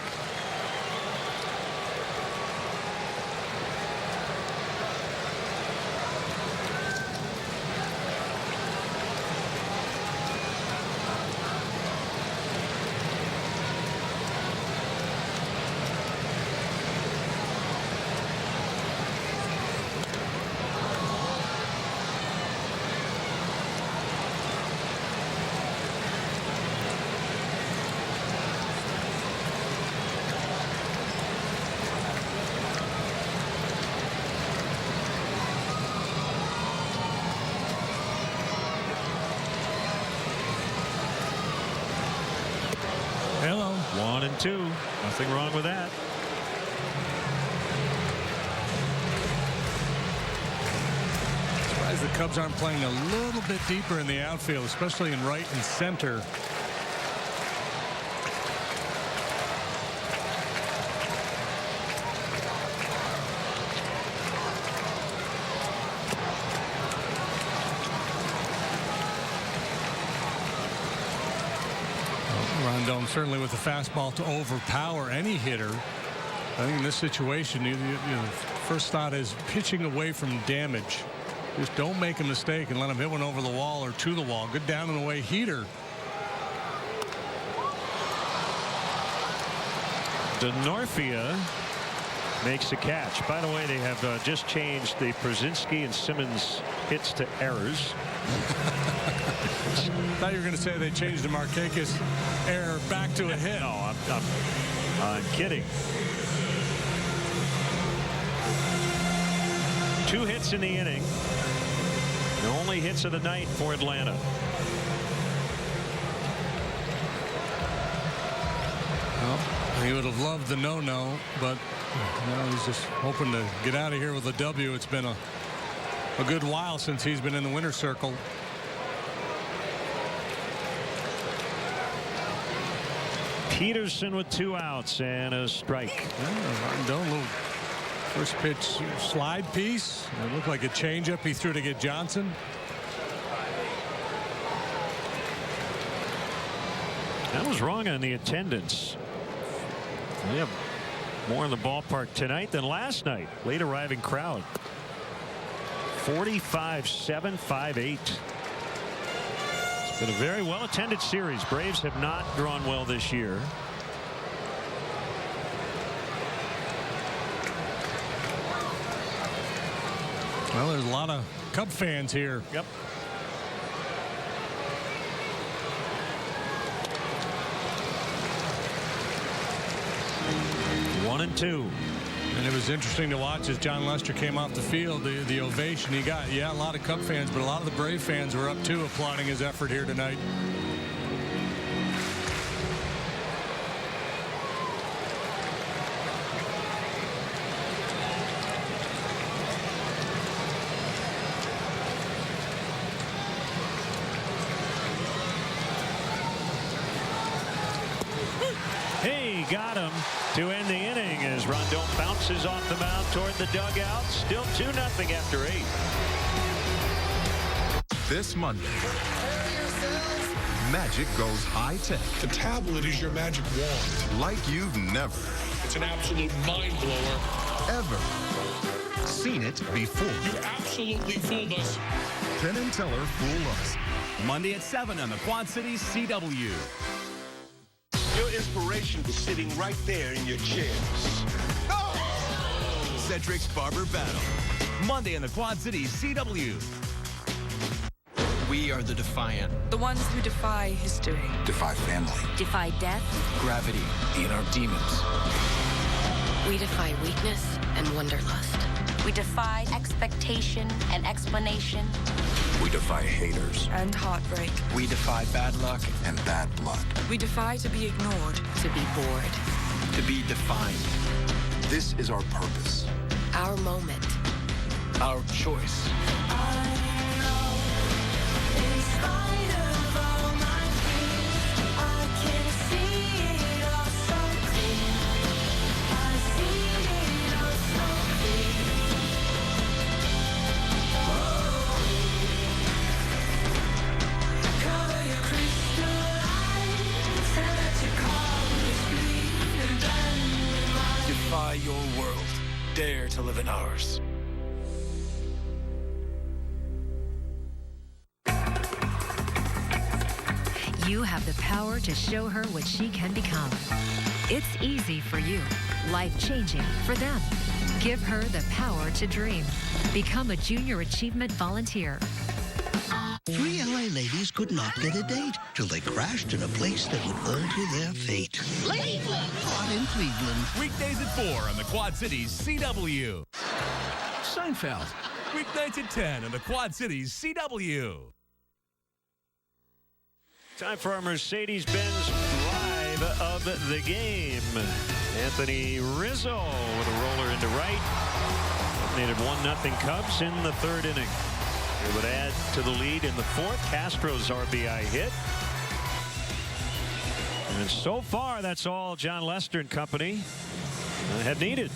Speaker 2: Hello.
Speaker 1: 1-2. Nothing wrong with that.
Speaker 2: Surprised the Cubs aren't playing a little bit deeper in the outfield, especially in right and center. Rondon certainly with the fastball to overpower any hitter. I think in this situation, you know, first thought is pitching away from damage. Just don't make a mistake and let him hit one over the wall or to the wall. Good down and away heater.
Speaker 1: Denorfia makes a catch. By the way, they have just changed the Przinski and Simmons hits to errors.
Speaker 2: Thought you were going to say they changed the Markakis error back to a hit.
Speaker 1: No, I'm kidding. 2 hits in the inning. The only hits of the night for Atlanta.
Speaker 2: Well, he would have loved the no-no, but he's just hoping to get out of here with a W. It's been a good while since he's been in the winner's circle.
Speaker 1: Peterson with 2 outs and a strike.
Speaker 2: Rondon, first pitch slide piece. It looked like a changeup he threw to get Johnson.
Speaker 1: That was wrong on the attendance. We have more in the ballpark tonight than last night. Late arriving crowd. 45-7-5-8. It's been a very well attended series. Braves have not drawn well this year.
Speaker 2: Well, there's a lot of Cub fans here.
Speaker 1: Yep. One and two.
Speaker 2: And it was interesting to watch as John Lester came off the field, the ovation he got. Yeah, a lot of Cub fans, but a lot of the Brave fans were up too, applauding his effort here tonight.
Speaker 1: He got him to end the inning as Rondon bounces off the mound toward the dugout. Still 2-0 after 8.
Speaker 4: This Monday, magic goes high-tech.
Speaker 10: The tablet is your magic wand.
Speaker 4: Like you've never.
Speaker 10: It's an absolute mind blower.
Speaker 4: Ever seen it before.
Speaker 10: You absolutely fooled us.
Speaker 4: Penn and Teller fool us.
Speaker 11: Monday at 7 on the Quad Cities CW.
Speaker 5: Your inspiration is sitting right there in your chairs.
Speaker 11: Cedric's Barber Battle. Monday on the Quad Cities CW.
Speaker 7: We are the Defiant.
Speaker 24: The ones who defy history.
Speaker 7: Defy family.
Speaker 24: Defy death.
Speaker 7: Gravity. The inner demons.
Speaker 24: We defy weakness and wanderlust. We defy expectation and explanation.
Speaker 7: We defy haters.
Speaker 24: And heartbreak.
Speaker 7: We defy bad luck and bad blood.
Speaker 24: We defy to be ignored. To be bored.
Speaker 7: To be defined. This is our purpose.
Speaker 24: Our moment.
Speaker 7: Our choice.
Speaker 12: dare to live in ours.
Speaker 13: You have the power to show her what she can become. It's easy for you, life-changing for them. Give her the power to dream. Become a Junior Achievement Volunteer.
Speaker 15: 3 LA ladies could not get a date till they crashed in a place that would alter their fate.
Speaker 24: Cleveland!
Speaker 15: Hot in Cleveland.
Speaker 11: Weekdays at 4 on the Quad Cities CW. Seinfeld. Weeknights at 10 on the Quad Cities CW.
Speaker 1: Time for our Mercedes-Benz drive of the game. Anthony Rizzo with a roller into right. Made it 1-0 Cubs in the 3rd inning. It would add to the lead in the 4th. Castro's RBI hit. And so far, that's all John Lester and company had needed.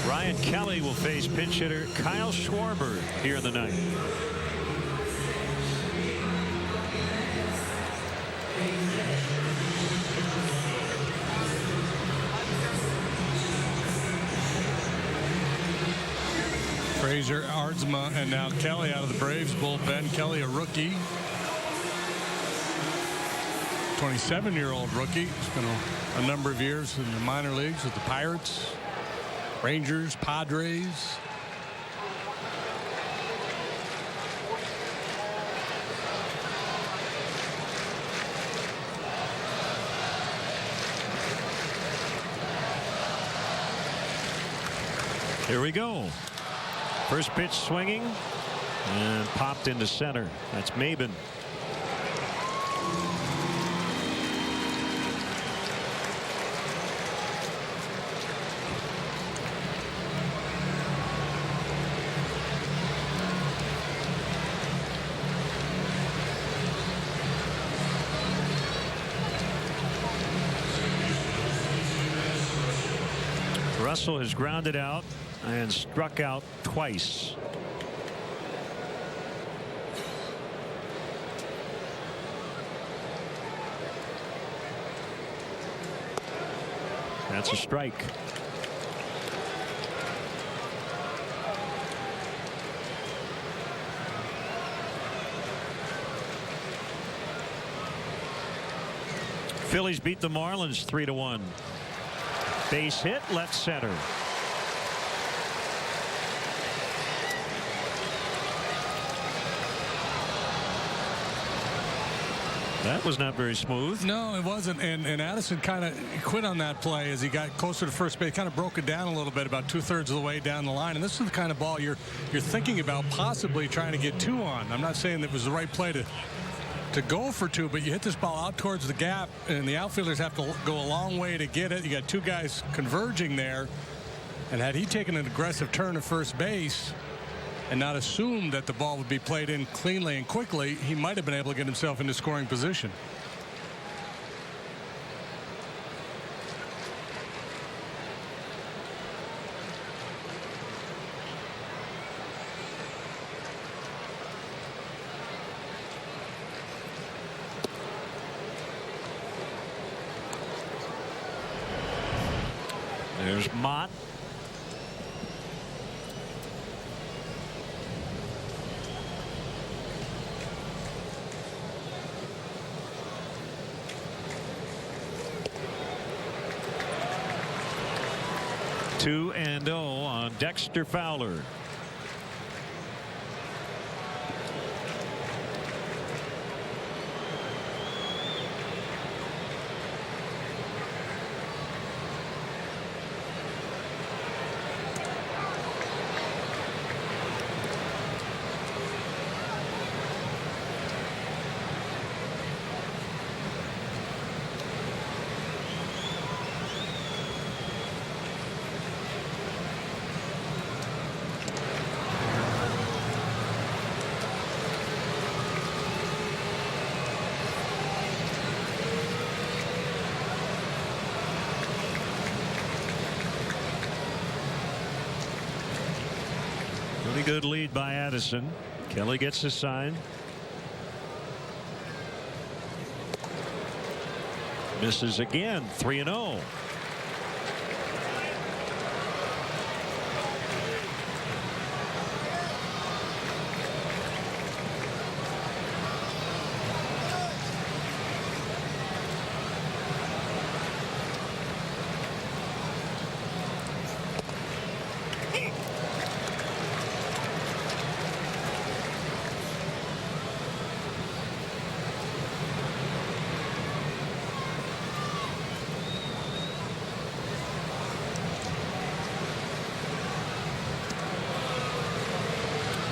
Speaker 1: Ryan Kelly will face pinch hitter Kyle Schwarber here in the 9th.
Speaker 2: Frazier, Ardsma, and now Kelly out of the Braves bullpen. Kelly, a rookie. 27-year-old rookie. Spent a number of years in the minor leagues with the Pirates, Rangers, Padres.
Speaker 1: Here we go. First pitch swinging and popped into center. That's Maben. Russell has grounded out and struck out twice. That's a strike. Phillies beat the Marlins 3-1. Base hit, left center. That was not very smooth.
Speaker 2: No, it wasn't. And Addison kind of quit on that play as he got closer to first base. Kind of broke it down a little bit, about 2/3 of the way down the line. And this is the kind of ball you're thinking about possibly trying to get 2 on. I'm not saying that was the right play to go for 2, but you hit this ball out towards the gap, and the outfielders have to go a long way to get it. You got 2 guys converging there. And had he taken an aggressive turn to first base and not assumed that the ball would be played in cleanly and quickly, he might have been able to get himself into scoring position.
Speaker 1: There's Mott. Two and 0 on Dexter Fowler. Really good lead by Addison. Kelly gets the sign. Misses again. 3-0.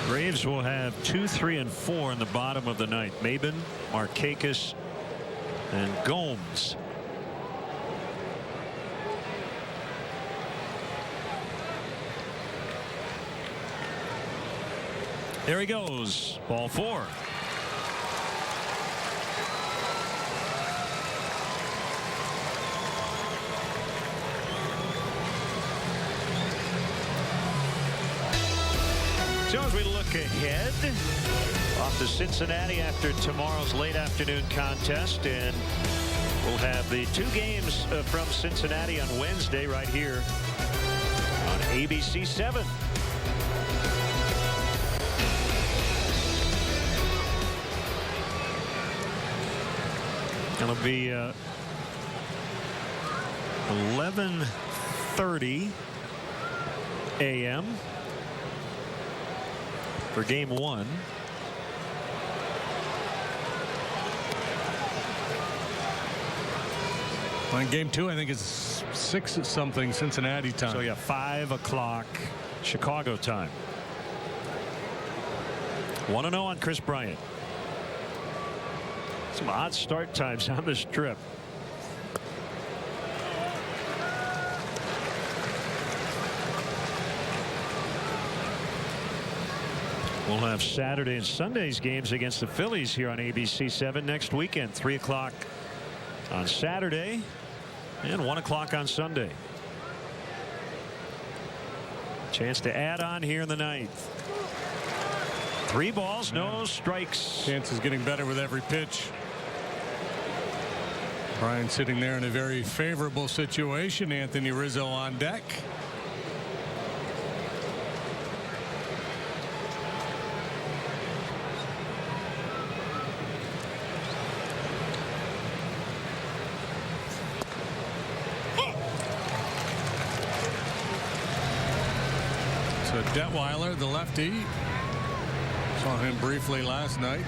Speaker 1: Braves will have 2, 3, and 4 in the bottom of the ninth. Maben, Markakis, and Gomes. There he goes. Ball 4. So as we look ahead off to Cincinnati after tomorrow's late afternoon contest, and we'll have the 2 games from Cincinnati on Wednesday right here on ABC 7. It'll be 11:30 a.m. for game 1.
Speaker 2: On game 2, I think it's 6 something Cincinnati time.
Speaker 1: So yeah, 5 o'clock Chicago time. 1-0 on Chris Bryant. Some odd start times on this trip. We'll have Saturday and Sunday's games against the Phillies here on ABC 7 next weekend. 3 o'clock on Saturday and 1 o'clock on Sunday. Chance to add on here in the ninth. 3 balls, no strikes.
Speaker 2: Chance is getting better with every pitch. Brian sitting there in a very favorable situation. Anthony Rizzo on deck. So Detweiler, the lefty. Saw him briefly last night.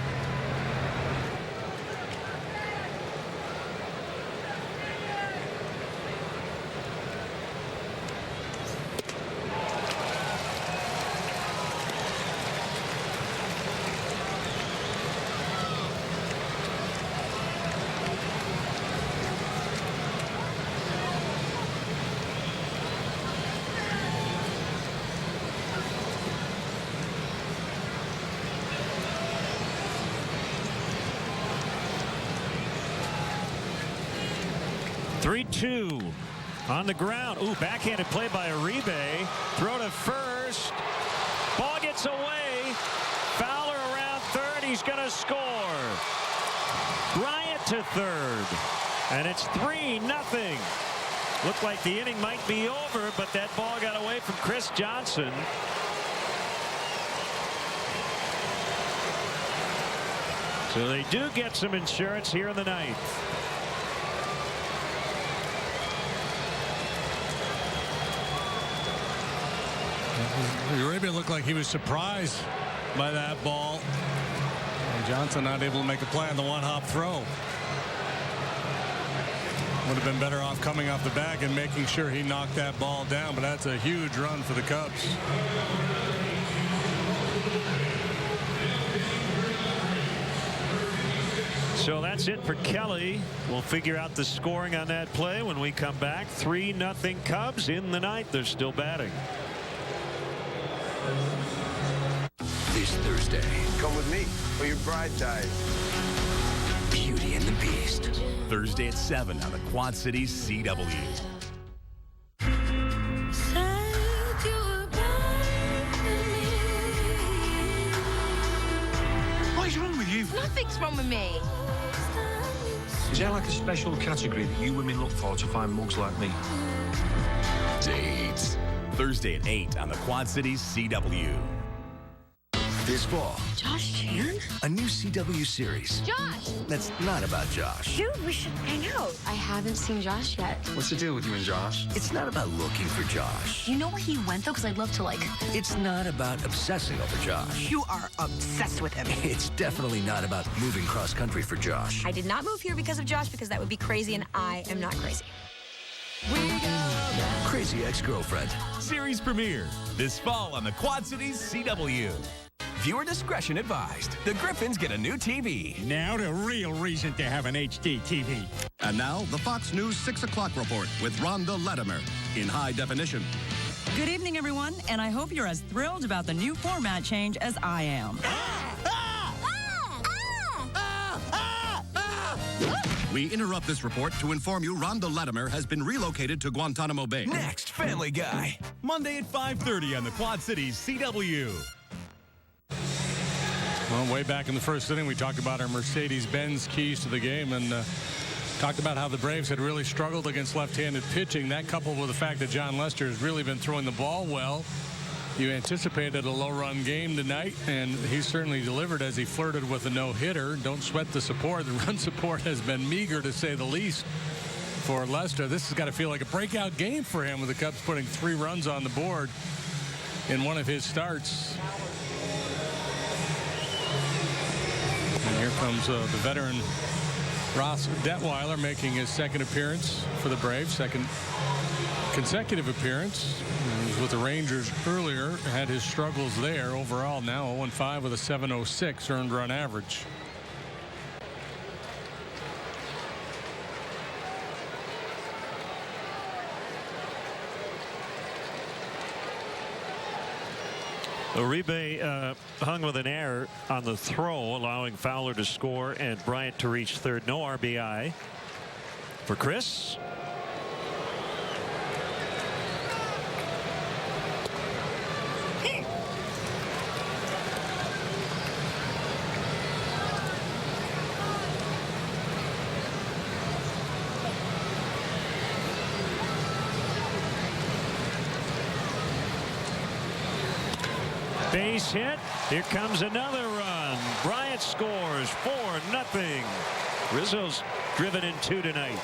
Speaker 1: Two on the ground. Ooh, backhanded play by Uribe. Throw to first. Ball gets away. Fowler around third. He's going to score. Bryant to third. And it's 3-0. Looked like the inning might be over, but that ball got away from Chris Johnson. So they do get some insurance here in the ninth.
Speaker 2: Uribe looked like he was surprised by that ball. And Johnson not able to make a play on the one-hop throw. Would have been better off coming off the bag and making sure he knocked that ball down, but that's a huge run for the Cubs.
Speaker 1: So that's it for Kelly. We'll figure out the scoring on that play when we come back. 3-0 Cubs in the ninth. They're still batting.
Speaker 7: This Thursday,
Speaker 9: come with me or your bride dies.
Speaker 22: Beauty and the Beast. Thursday at 7 on the Quad Cities CW.
Speaker 19: What is wrong with you? Nothing's wrong with me.
Speaker 17: Is there like a special category that you women look for to find mugs like me?
Speaker 11: Dates. Thursday at 8 on the Quad Cities CW.
Speaker 7: This fall,
Speaker 3: Josh Chan?
Speaker 7: a new CW series.
Speaker 3: Josh!
Speaker 7: That's not about Josh.
Speaker 3: Dude, we should hang out. I haven't seen Josh yet.
Speaker 7: What's the deal with you and Josh? It's not about looking for Josh.
Speaker 3: Do you know where he went, though? Because I'd love to,
Speaker 7: It's not about obsessing over Josh.
Speaker 19: You are obsessed with him.
Speaker 7: It's definitely not about moving cross country for Josh.
Speaker 19: I did not move here because of Josh, because that would be crazy, and I am not crazy.
Speaker 7: Crazy Ex-Girlfriend.
Speaker 11: Series premiere this fall on the Quad Cities CW. Viewer discretion advised. The Griffins get a new TV.
Speaker 21: Now the real reason to have an HD TV.
Speaker 22: And now, the Fox News 6 o'clock report with Rhonda Latimer in high definition.
Speaker 23: Good evening, everyone, and I hope you're as thrilled about the new format change as I am.
Speaker 22: We interrupt this report to inform you Rhonda Latimer has been relocated to Guantanamo Bay.
Speaker 11: Next, Family Guy. Monday at 5:30 on the Quad Cities CW.
Speaker 2: Well, way back in the first inning, we talked about our Mercedes-Benz keys to the game and talked about how the Braves had really struggled against left-handed pitching. That coupled with the fact that John Lester has really been throwing the ball well. You anticipated a low-run game tonight, and he certainly delivered as he flirted with a no-hitter. Don't sweat the support. The run support has been meager, to say the least, for Lester. This has got to feel like a breakout game for him, with the Cubs putting 3 runs on the board in one of his starts. And here comes the veteran Ross Detweiler making his second appearance for the Braves, second consecutive appearance. He was with the Rangers earlier, had his struggles there. Overall now 0-5 with a 7.06 earned run average.
Speaker 1: Uribe hung with an error on the throw, allowing Fowler to score and Bryant to reach third. No RBI for Chris. Base hit. Here comes another run. Bryant scores 4-0. Rizzo's driven in 2 tonight.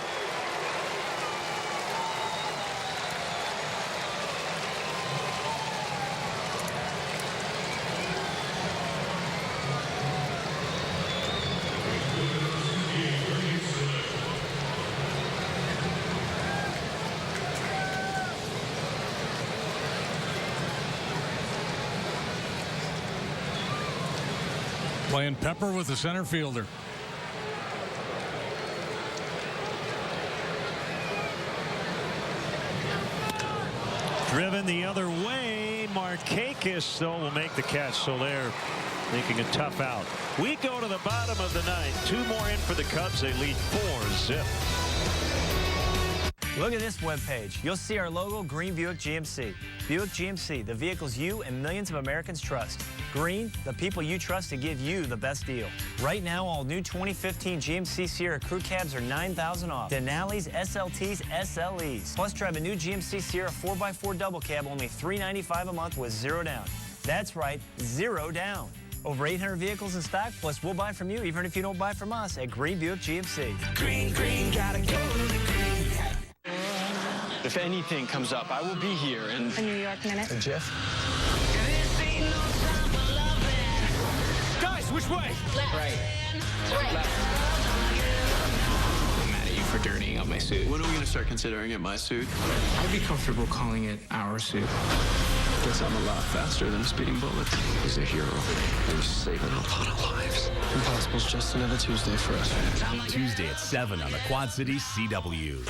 Speaker 2: Playing Pepper with the center fielder.
Speaker 1: Driven the other way. Markakis, though, will make the catch. So they're making a tough out. We go to the bottom of the 9th. 2 more in for the Cubs. They lead 4-0.
Speaker 6: Look at this webpage. You'll see our logo, Green Buick GMC. Buick GMC, the vehicles you and millions of Americans trust. Green, the people you trust to give you the best deal. Right now, all new 2015 GMC Sierra Crew Cabs are $9,000 off. Denali's, SLTs, SLEs. Plus, drive a new GMC Sierra 4x4 double cab, only $395 a month with 0 down. That's right, 0 down. Over 800 vehicles in stock, plus we'll buy from you even if you don't buy from us at Green Buick GMC.
Speaker 12: Green, green, gotta go to the green. If anything comes up, I will be here. And
Speaker 19: A New York minute.
Speaker 12: And Jeff?
Speaker 10: Guys, which way?
Speaker 12: Left. Right. Left. I'm mad at you for dirtying up my suit. When are we going to start considering it my suit? I'd be comfortable calling it our suit. Guess I'm a lot faster than a speeding bullet. He's a hero. He's saving a lot of lives. Impossible's just another Tuesday for us.
Speaker 11: Tuesday at 7 on the Quad Cities CW.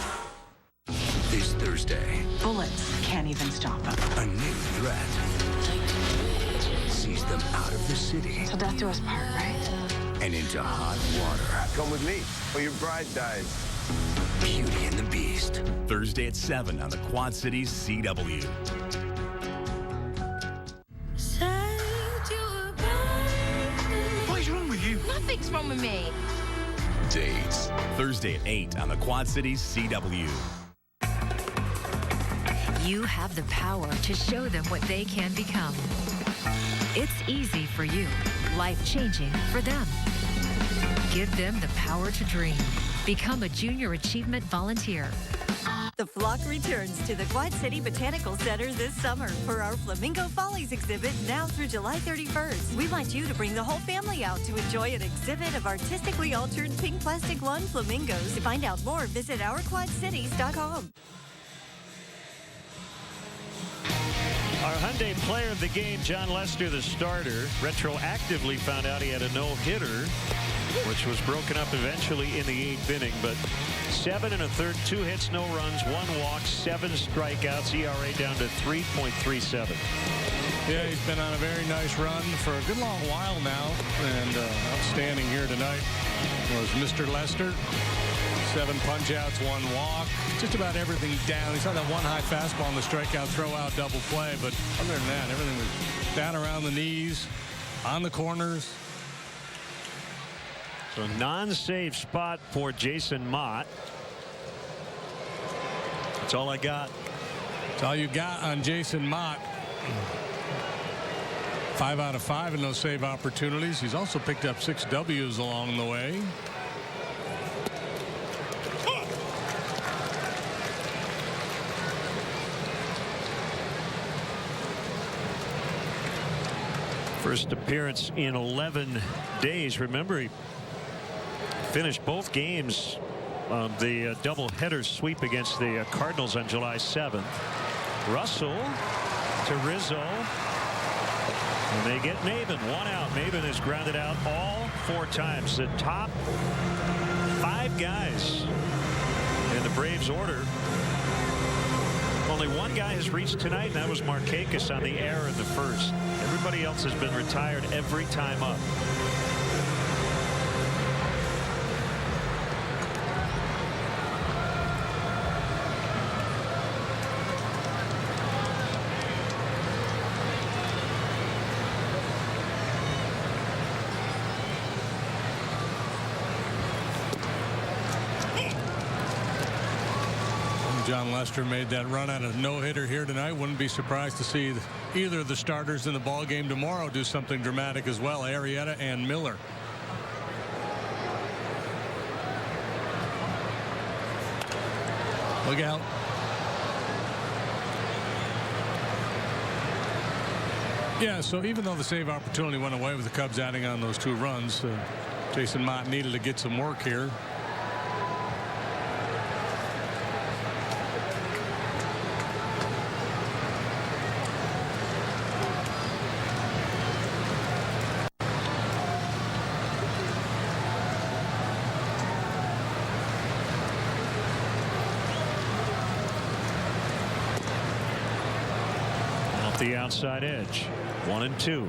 Speaker 7: This Thursday,
Speaker 14: bullets can't even stop them.
Speaker 7: A new threat sees them out of the city.
Speaker 14: So death do us part, right?
Speaker 7: And into hot water.
Speaker 9: Come with me, or your bride dies.
Speaker 7: Beauty and the Beast.
Speaker 11: Thursday at 7 on the Quad Cities CW.
Speaker 3: What is wrong with you? Nothing's wrong with me.
Speaker 11: Dates. Thursday Thursday at 8 on the Quad Cities CW.
Speaker 13: You have the power to show them what they can become. It's easy for you, life-changing for them. Give them the power to dream. Become a Junior Achievement Volunteer.
Speaker 8: The flock returns to the Quad City Botanical Center this summer for our Flamingo Follies exhibit now through July 31st. We want you to bring the whole family out to enjoy an exhibit of artistically altered pink plastic lawn flamingos. To find out more, visit ourquadcities.com.
Speaker 1: Our Hyundai player of the game, John Lester, the starter, retroactively found out he had a no-hitter, which was broken up eventually in the 8th inning. But 7 1/3, 2 hits, no runs, 1 walk, 7 strikeouts, ERA down to 3.37.
Speaker 2: Yeah, he's been on a very nice run for a good long while now, and outstanding here tonight was Mr. Lester. 7 punch-outs, 1 walk, just about everything down. He saw that 1 high fastball on the strikeout, throw-out, double play, but other than that, everything was down around the knees, on the corners.
Speaker 1: So non-save spot for Jason Mott. That's all I got.
Speaker 2: That's all you got on Jason Mott. 5 out of 5 in those save opportunities. He's also picked up 6 W's along the way.
Speaker 1: First appearance in 11 days. Remember, he finished both games of the doubleheader sweep against the Cardinals on July 7th. Russell to Rizzo. And they get Maben. 1 out. Maben is grounded out all 4 times. The top 5 guys in the Braves order. Only 1 guy has reached tonight, and that was Markakis on the error in the first. Everybody else has been retired every time up.
Speaker 2: John Lester made that run out of no-hitter here tonight. Wouldn't be surprised to see either of the starters in the ball game tomorrow do something dramatic as well. Arrieta and Miller. Look out. Yeah, so even though the save opportunity went away with the Cubs adding on those 2 runs, Jason Mott needed to get some work here.
Speaker 1: The outside edge. 1 and 2.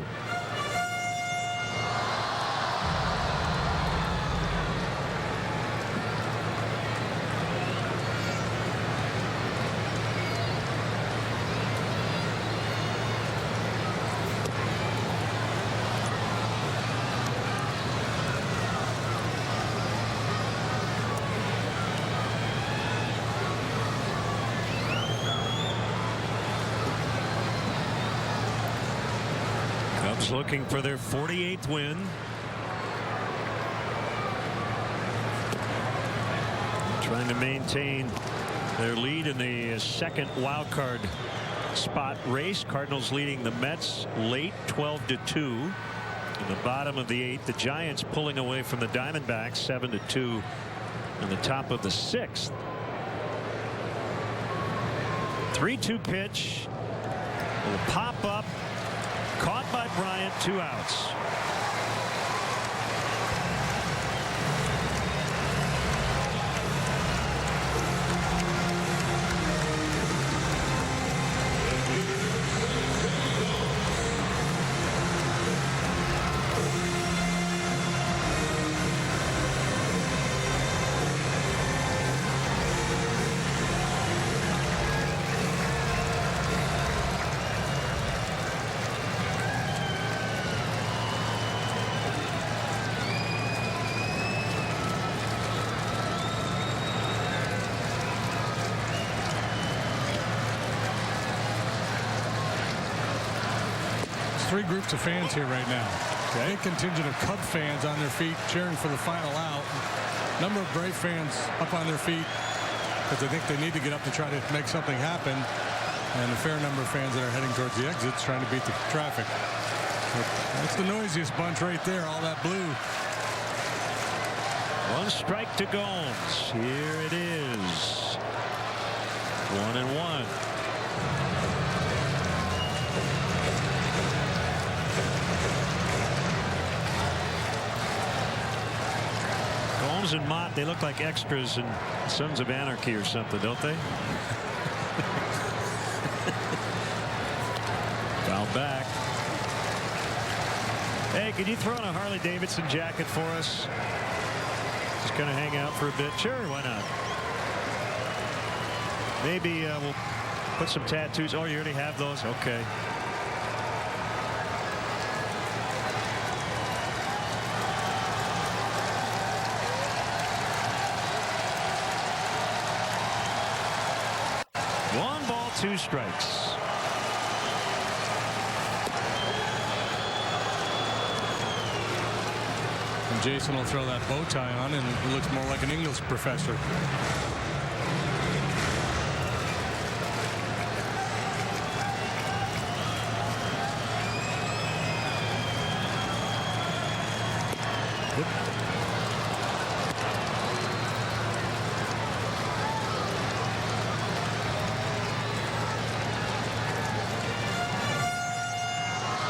Speaker 1: Looking for their 48th win. Trying to maintain their lead in the second wild card spot race. Cardinals leading the Mets late 12-2 in the bottom of the 8th. The Giants pulling away from the Diamondbacks 7-2 in the top of the 6th. 3-2 pitch will pop up. Caught by Bryant, 2 outs.
Speaker 2: three groups of fans here right now. Okay. A contingent of Cub fans on their feet cheering for the final out. Number of Brave fans up on their feet because they think they need to get up to try to make something happen. And a fair number of fans that are heading towards the exits trying to beat the traffic. But that's the noisiest bunch right there, all that blue.
Speaker 1: One strike to Gomes. Here it is. 1-1. Gomes and Mott, they look like extras in Sons of Anarchy or something, don't they? Foul back. Hey, could you throw on a Harley Davidson jacket for us? Just gonna hang out for a bit. Sure, why not? Maybe we'll put some tattoos. Oh, you already have those? Okay. One ball, two strikes.
Speaker 2: And Jason will throw that bow tie on, and it looks more like an English professor.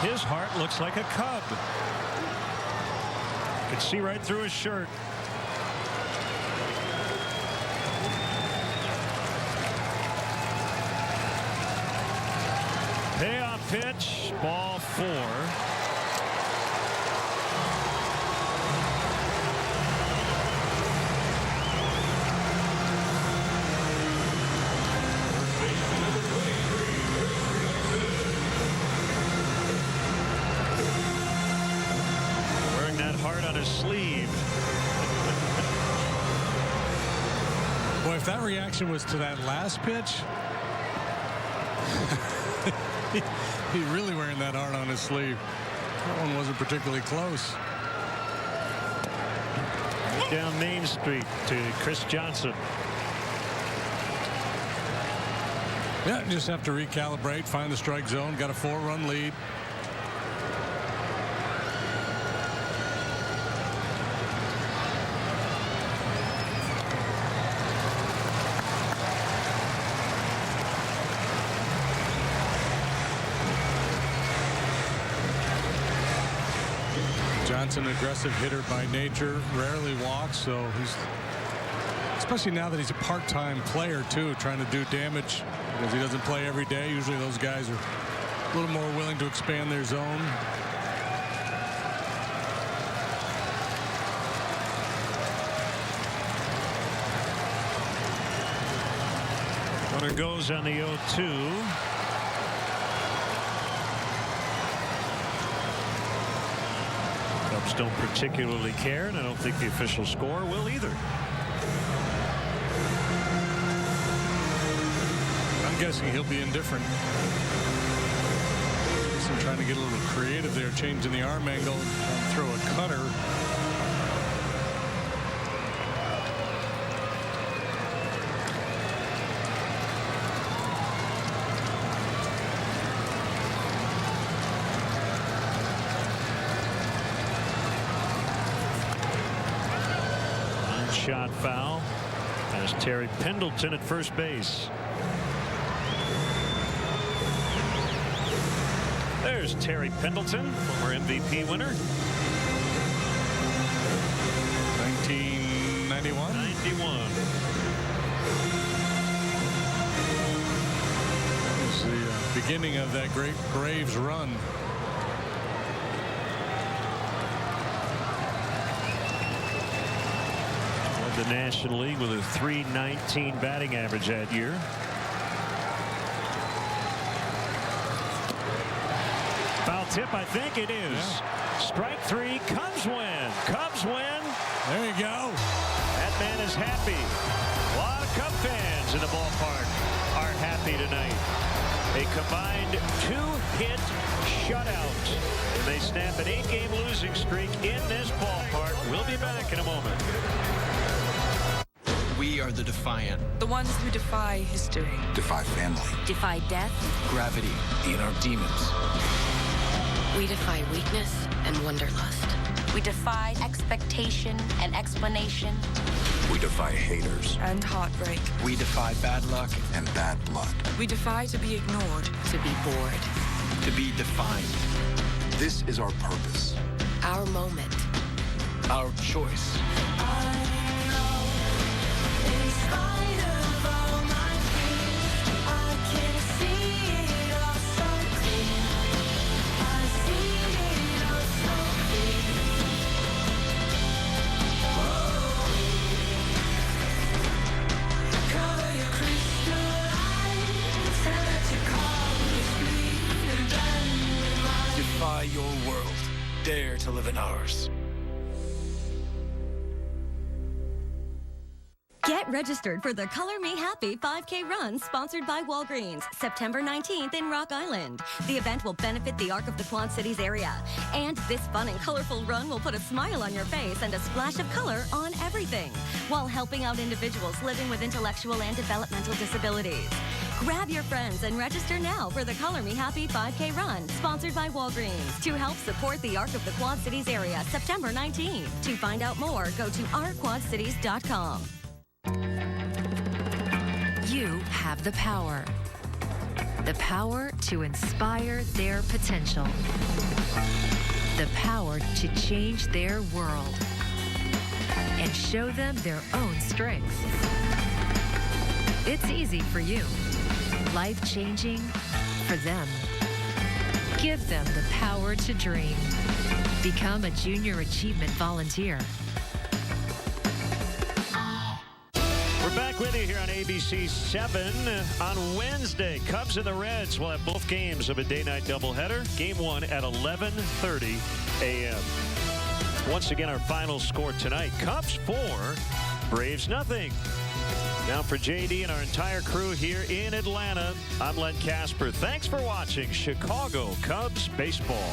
Speaker 1: His heart looks like a Cub. You can see right through his shirt. Payoff pitch, ball 4. Sleeve.
Speaker 2: Boy, if that reaction was to that last pitch, he's really wearing that heart on his sleeve. That one wasn't particularly close.
Speaker 1: Right down Main Street to Chris Johnson.
Speaker 2: Yeah, just have to recalibrate, find the strike zone. Got a 4-run lead. Johnson, aggressive hitter by nature, rarely walks, so he's, especially now that he's a part-time player too, trying to do damage because he doesn't play every day. Usually those guys are a little more willing to expand their zone.
Speaker 1: Runner goes on the 0-2. Cubs don't particularly care, and I don't think the official score will either.
Speaker 2: I'm guessing he'll be indifferent. Jason trying to get a little creative there, changing the arm angle, throw a cutter.
Speaker 1: Shot foul. As Terry Pendleton at first base. There's Terry Pendleton, former MVP winner.
Speaker 2: 1991.
Speaker 1: 91.
Speaker 2: It was the beginning of that great Braves run.
Speaker 1: The National League with a .319 batting average that year. Foul tip, I think it is. Yeah. Strike 3. Cubs win. Cubs win.
Speaker 2: There you go.
Speaker 1: That man is happy. A lot of Cub fans in the ballpark are happy tonight. a combined 2-hit shutout. They snap an 8-game losing streak in this ballpark. We'll be back in a moment.
Speaker 12: We are the Defiant.
Speaker 24: The ones who defy history.
Speaker 7: Defy family.
Speaker 24: Defy death.
Speaker 12: Gravity. The inner demons.
Speaker 24: We defy weakness and wanderlust. We defy expectation and explanation.
Speaker 7: We defy haters.
Speaker 24: And heartbreak.
Speaker 12: We defy bad luck.
Speaker 7: And bad blood.
Speaker 24: We defy to be ignored. To be bored.
Speaker 12: To be defined.
Speaker 7: This is our purpose.
Speaker 24: Our moment.
Speaker 12: Our choice. Defy your world. Dare to live in ours.
Speaker 23: Get registered for the Color Me Happy 5K run sponsored by Walgreens, September 19th in Rock Island. The event will benefit the Arc of the Quad Cities area. And this fun and colorful run will put a smile on your face and a splash of color on everything, while helping out individuals living with intellectual and developmental disabilities. Grab your friends and register now for the Color Me Happy 5K run, sponsored by Walgreens, to help support the Arc of the Quad Cities area, September 19th. To find out more, go to ourquadcities.com.
Speaker 13: You have the power. The power to inspire their potential. The power to change their world and show them their own strengths. It's easy for you. Life-changing for them. Give them the power to dream. Become a Junior Achievement Volunteer.
Speaker 1: We're back with you here on ABC 7 on Wednesday. Cubs and the Reds will have both games of a day-night doubleheader. Game 1 at 11:30 a.m. Once again, our final score tonight. Cubs 4, Braves nothing. Now for JD and our entire crew here in Atlanta, I'm Len Casper. Thanks for watching Chicago Cubs baseball.